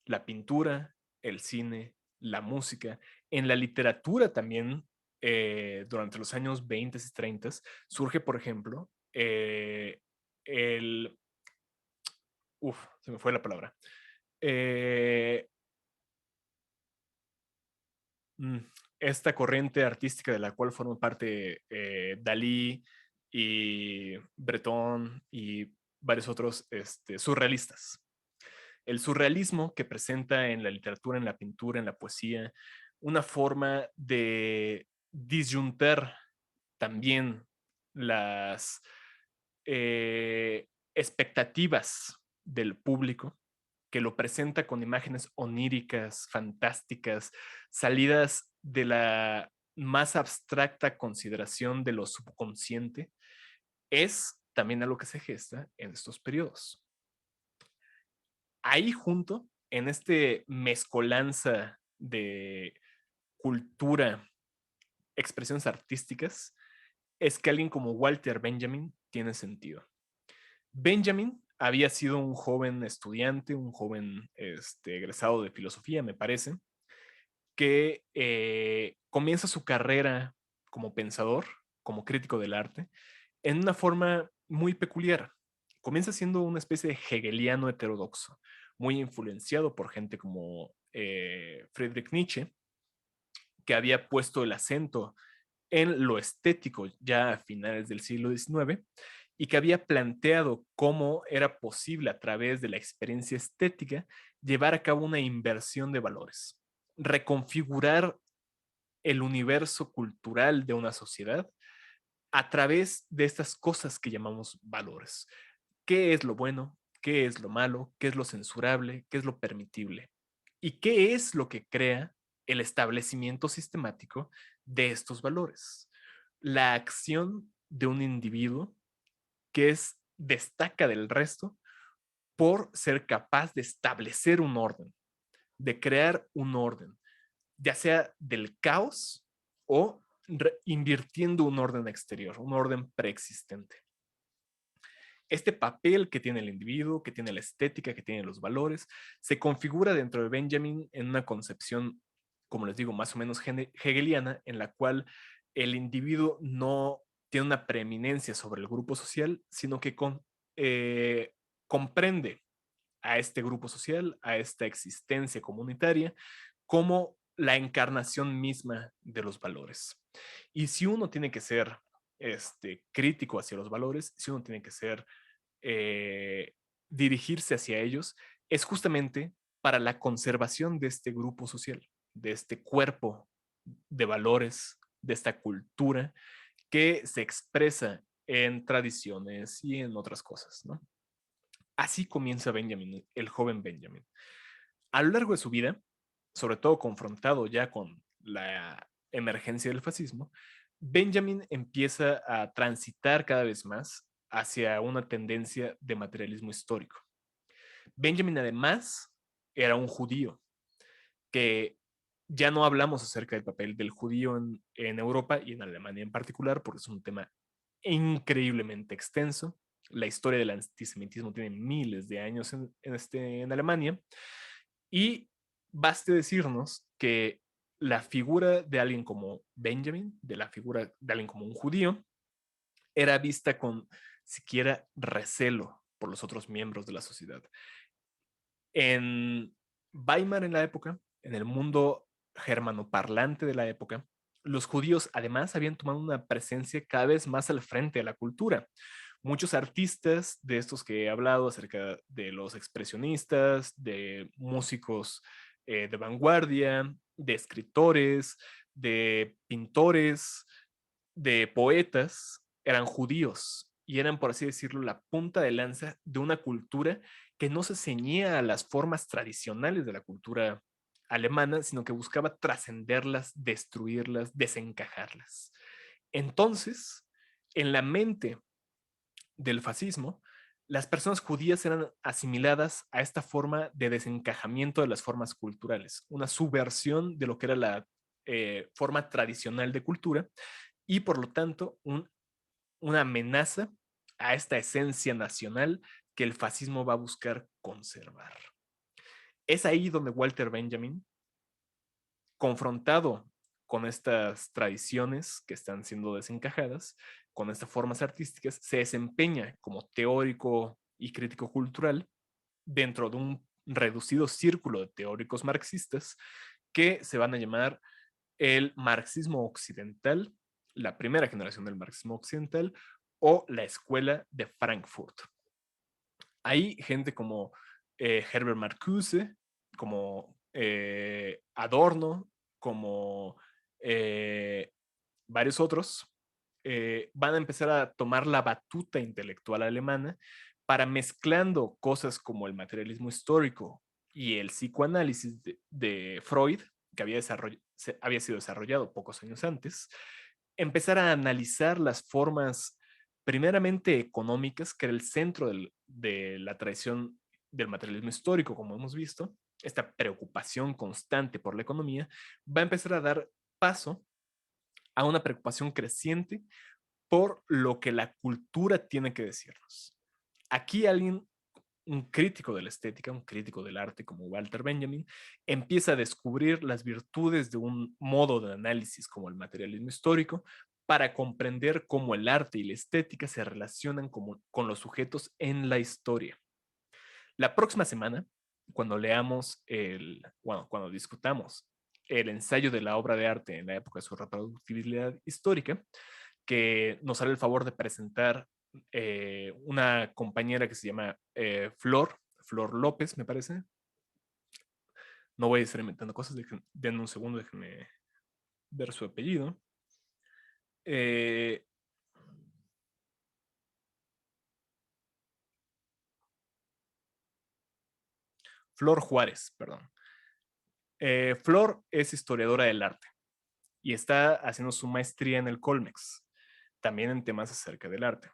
la pintura, el cine, la música. En la literatura también, durante los años 20 y 30, surge, por ejemplo, el... se me fue la palabra. Eh, mm, esta corriente artística de la cual forman parte Dalí y Breton y varios otros surrealistas. El surrealismo que presenta en la literatura, en la pintura, en la poesía, una forma de disyuntar también las expectativas del público, que lo presenta con imágenes oníricas, fantásticas, salidas de la más abstracta consideración de lo subconsciente, es también algo que se gesta en estos periodos. Ahí junto, en este mezcolanza de cultura, expresiones artísticas, es que alguien como Walter Benjamin tiene sentido. Benjamin había sido un joven estudiante, un joven egresado de filosofía, me parece, que comienza su carrera como pensador, como crítico del arte, en una forma muy peculiar. Comienza siendo una especie de hegeliano heterodoxo, muy influenciado por gente como Friedrich Nietzsche, que había puesto el acento en lo estético ya a finales del siglo XIX y que había planteado cómo era posible a través de la experiencia estética llevar a cabo una inversión de valores, reconfigurar el universo cultural de una sociedad a través de estas cosas que llamamos valores. ¿Qué es lo bueno? ¿Qué es lo malo? ¿Qué es lo censurable? ¿Qué es lo permitible? ¿Y qué es lo que crea el establecimiento sistemático de estos valores? La acción de un individuo que destaca del resto por ser capaz de establecer un orden, de crear un orden, ya sea del caos o invirtiendo un orden exterior, un orden preexistente. Este papel que tiene el individuo, que tiene la estética, que tiene los valores, se configura dentro de Benjamin en una concepción, como les digo, más o menos hegeliana, en la cual el individuo no tiene una preeminencia sobre el grupo social, sino que comprende a este grupo social, a esta existencia comunitaria, como la encarnación misma de los valores. Y si uno tiene que ser crítico hacia los valores, si uno tiene que ser eh, dirigirse hacia ellos, es justamente para la conservación de este grupo social, de este cuerpo de valores, de esta cultura que se expresa en tradiciones y en otras cosas, ¿no? Así comienza Benjamin, el joven Benjamin. A lo largo de su vida, sobre todo confrontado ya con la emergencia del fascismo, Benjamin empieza a transitar cada vez más hacia una tendencia de materialismo histórico. Benjamin además era un judío, que ya no hablamos acerca del papel del judío en Europa y en Alemania en particular, porque es un tema increíblemente extenso. La historia del antisemitismo tiene miles de años en Alemania. Y baste decirnos que la figura de alguien como Benjamin, de la figura de alguien como un judío, era vista con siquiera recelo por los otros miembros de la sociedad. En Weimar, en la época, en el mundo germanoparlante de la época, los judíos además habían tomado una presencia cada vez más al frente de la cultura. Muchos artistas de estos que he hablado acerca de los expresionistas, de músicos de vanguardia, de escritores, de pintores, de poetas, eran judíos y eran, por así decirlo, la punta de lanza de una cultura que no se ceñía a las formas tradicionales de la cultura alemana, sino que buscaba trascenderlas, destruirlas, desencajarlas. Entonces, en la mente del fascismo, las personas judías eran asimiladas a esta forma de desencajamiento de las formas culturales, una subversión de lo que era la forma tradicional de cultura y por lo tanto una amenaza a esta esencia nacional que el fascismo va a buscar conservar. Es ahí donde Walter Benjamin, confrontado con estas tradiciones que están siendo desencajadas, con estas formas artísticas, se desempeña como teórico y crítico cultural dentro de un reducido círculo de teóricos marxistas que se van a llamar el marxismo occidental, la primera generación del marxismo occidental, o la escuela de Frankfurt. Hay gente como Herbert Marcuse, como Adorno, como varios otros, van a empezar a tomar la batuta intelectual alemana para, mezclando cosas como el materialismo histórico y el psicoanálisis de Freud, que había sido desarrollado pocos años antes, empezar a analizar las formas primeramente económicas, que era el centro de la tradición del materialismo histórico, como hemos visto. Esta preocupación constante por la economía va a empezar a dar paso a una preocupación creciente por lo que la cultura tiene que decirnos. Aquí alguien, un crítico de la estética, un crítico del arte como Walter Benjamin, empieza a descubrir las virtudes de un modo de análisis como el materialismo histórico para comprender cómo el arte y la estética se relacionan con los sujetos en la historia. La próxima semana, cuando discutamos el ensayo de la obra de arte en la época de su reproductibilidad histórica, que nos hará el favor de presentar una compañera que se llama Flor López, me parece. No voy a estar inventando cosas, denme un segundo, déjenme ver su apellido. Eh, Flor Juárez, perdón. Flor es historiadora del arte y está haciendo su maestría en el Colmex, también en temas acerca del arte.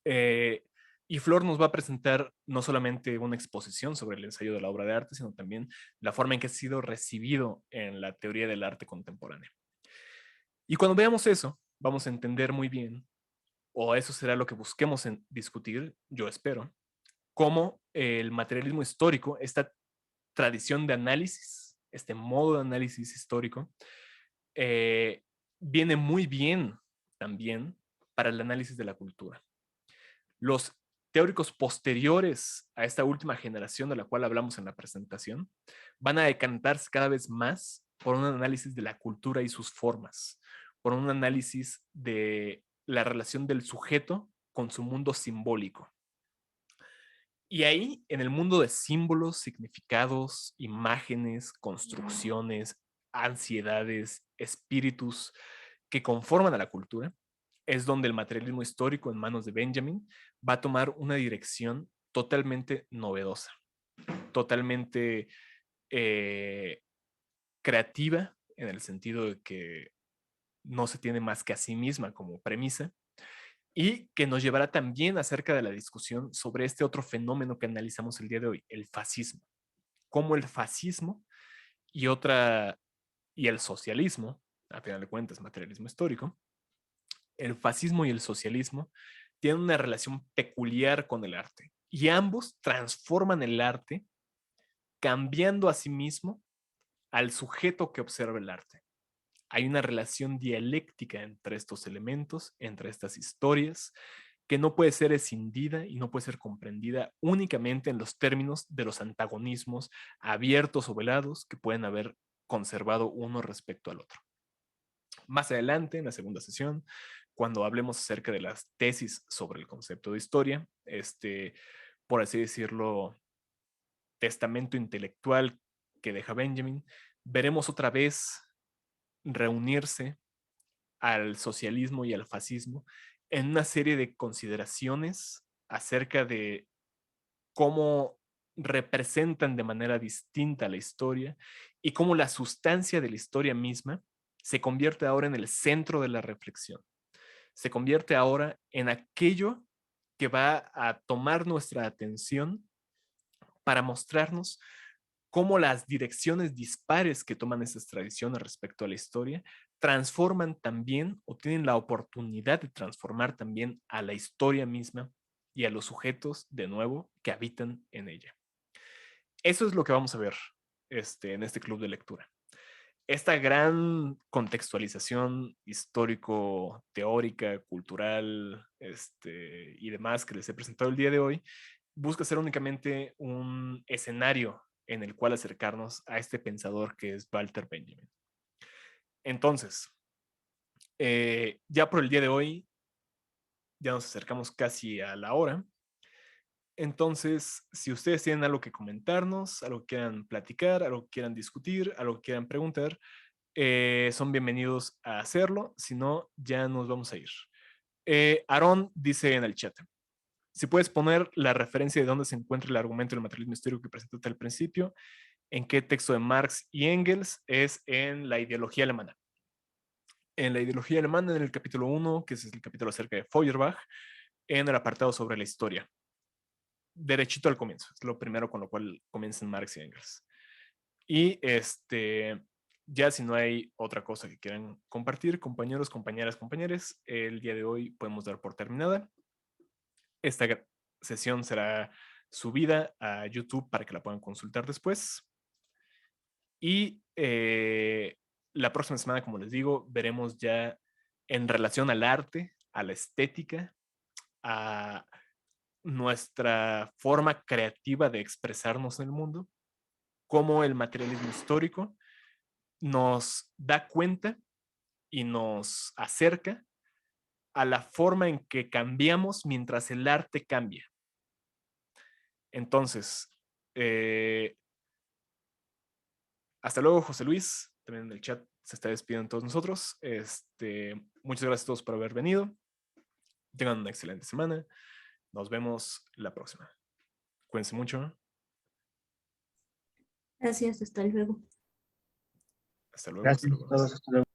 Y Flor nos va a presentar no solamente una exposición sobre el ensayo de la obra de arte, sino también la forma en que ha sido recibido en la teoría del arte contemporánea. Y cuando veamos eso, vamos a entender muy bien, o eso será lo que busquemos en discutir, yo espero, cómo el materialismo histórico, esta tradición de análisis, este modo de análisis histórico, eh, viene muy bien también para el análisis de la cultura. Los teóricos posteriores a esta última generación de la cual hablamos en la presentación van a decantarse cada vez más por un análisis de la cultura y sus formas, por un análisis de la relación del sujeto con su mundo simbólico. Y ahí, en el mundo de símbolos, significados, imágenes, construcciones, ansiedades, espíritus que conforman a la cultura, es donde el materialismo histórico en manos de Benjamin va a tomar una dirección totalmente novedosa, totalmente creativa, en el sentido de que no se tiene más que a sí misma como premisa, y que nos llevará también acerca de la discusión sobre este otro fenómeno que analizamos el día de hoy, el fascismo. Cómo el fascismo y y el socialismo, a final de cuentas, materialismo histórico, el fascismo y el socialismo tienen una relación peculiar con el arte y ambos transforman el arte cambiando a sí mismo al sujeto que observa el arte. Hay una relación dialéctica entre estos elementos, entre estas historias, que no puede ser escindida y no puede ser comprendida únicamente en los términos de los antagonismos abiertos o velados que pueden haber conservado uno respecto al otro. Más adelante, en la segunda sesión, cuando hablemos acerca de las tesis sobre el concepto de historia, por así decirlo, testamento intelectual que deja Benjamin, veremos otra vez reunirse al socialismo y al fascismo en una serie de consideraciones acerca de cómo representan de manera distinta la historia y cómo la sustancia de la historia misma se convierte ahora en el centro de la reflexión. Se convierte ahora en aquello que va a tomar nuestra atención para mostrarnos cómo las direcciones dispares que toman esas tradiciones respecto a la historia transforman también o tienen la oportunidad de transformar también a la historia misma y a los sujetos, de nuevo, que habitan en ella. Eso es lo que vamos a ver en este club de lectura. Esta gran contextualización histórico-teórica, cultural y demás que les he presentado el día de hoy, busca ser únicamente un escenario en el cual acercarnos a este pensador que es Walter Benjamin. Entonces, ya por el día de hoy, ya nos acercamos casi a la hora. Entonces, si ustedes tienen algo que comentarnos, algo que quieran platicar, algo que quieran discutir, algo que quieran preguntar, son bienvenidos a hacerlo. Si no, ya nos vamos a ir. Aarón dice en el chat, si puedes poner la referencia de dónde se encuentra el argumento del materialismo histórico que presentaste al principio, en qué texto de Marx y Engels, es en la ideología alemana. En la ideología alemana, en el capítulo 1, que es el capítulo acerca de Feuerbach, en el apartado sobre la historia. Derechito al comienzo, es lo primero con lo cual comienzan Marx y Engels. Y ya si no hay otra cosa que quieran compartir, compañeros, compañeras, compañeros, el día de hoy podemos dar por terminada. Esta sesión será subida a YouTube para que la puedan consultar después. Y la próxima semana, como les digo, veremos ya en relación al arte, a la estética, a nuestra forma creativa de expresarnos en el mundo, cómo el materialismo histórico nos da cuenta y nos acerca a la forma en que cambiamos mientras el arte cambia. Entonces, hasta luego, José Luis. También en el chat se está despidiendo todos nosotros. Muchas gracias a todos por haber venido. Tengan una excelente semana. Nos vemos la próxima. Cuídense mucho. Gracias, hasta luego. Hasta luego. Gracias Hasta a luego. todos. Hasta luego.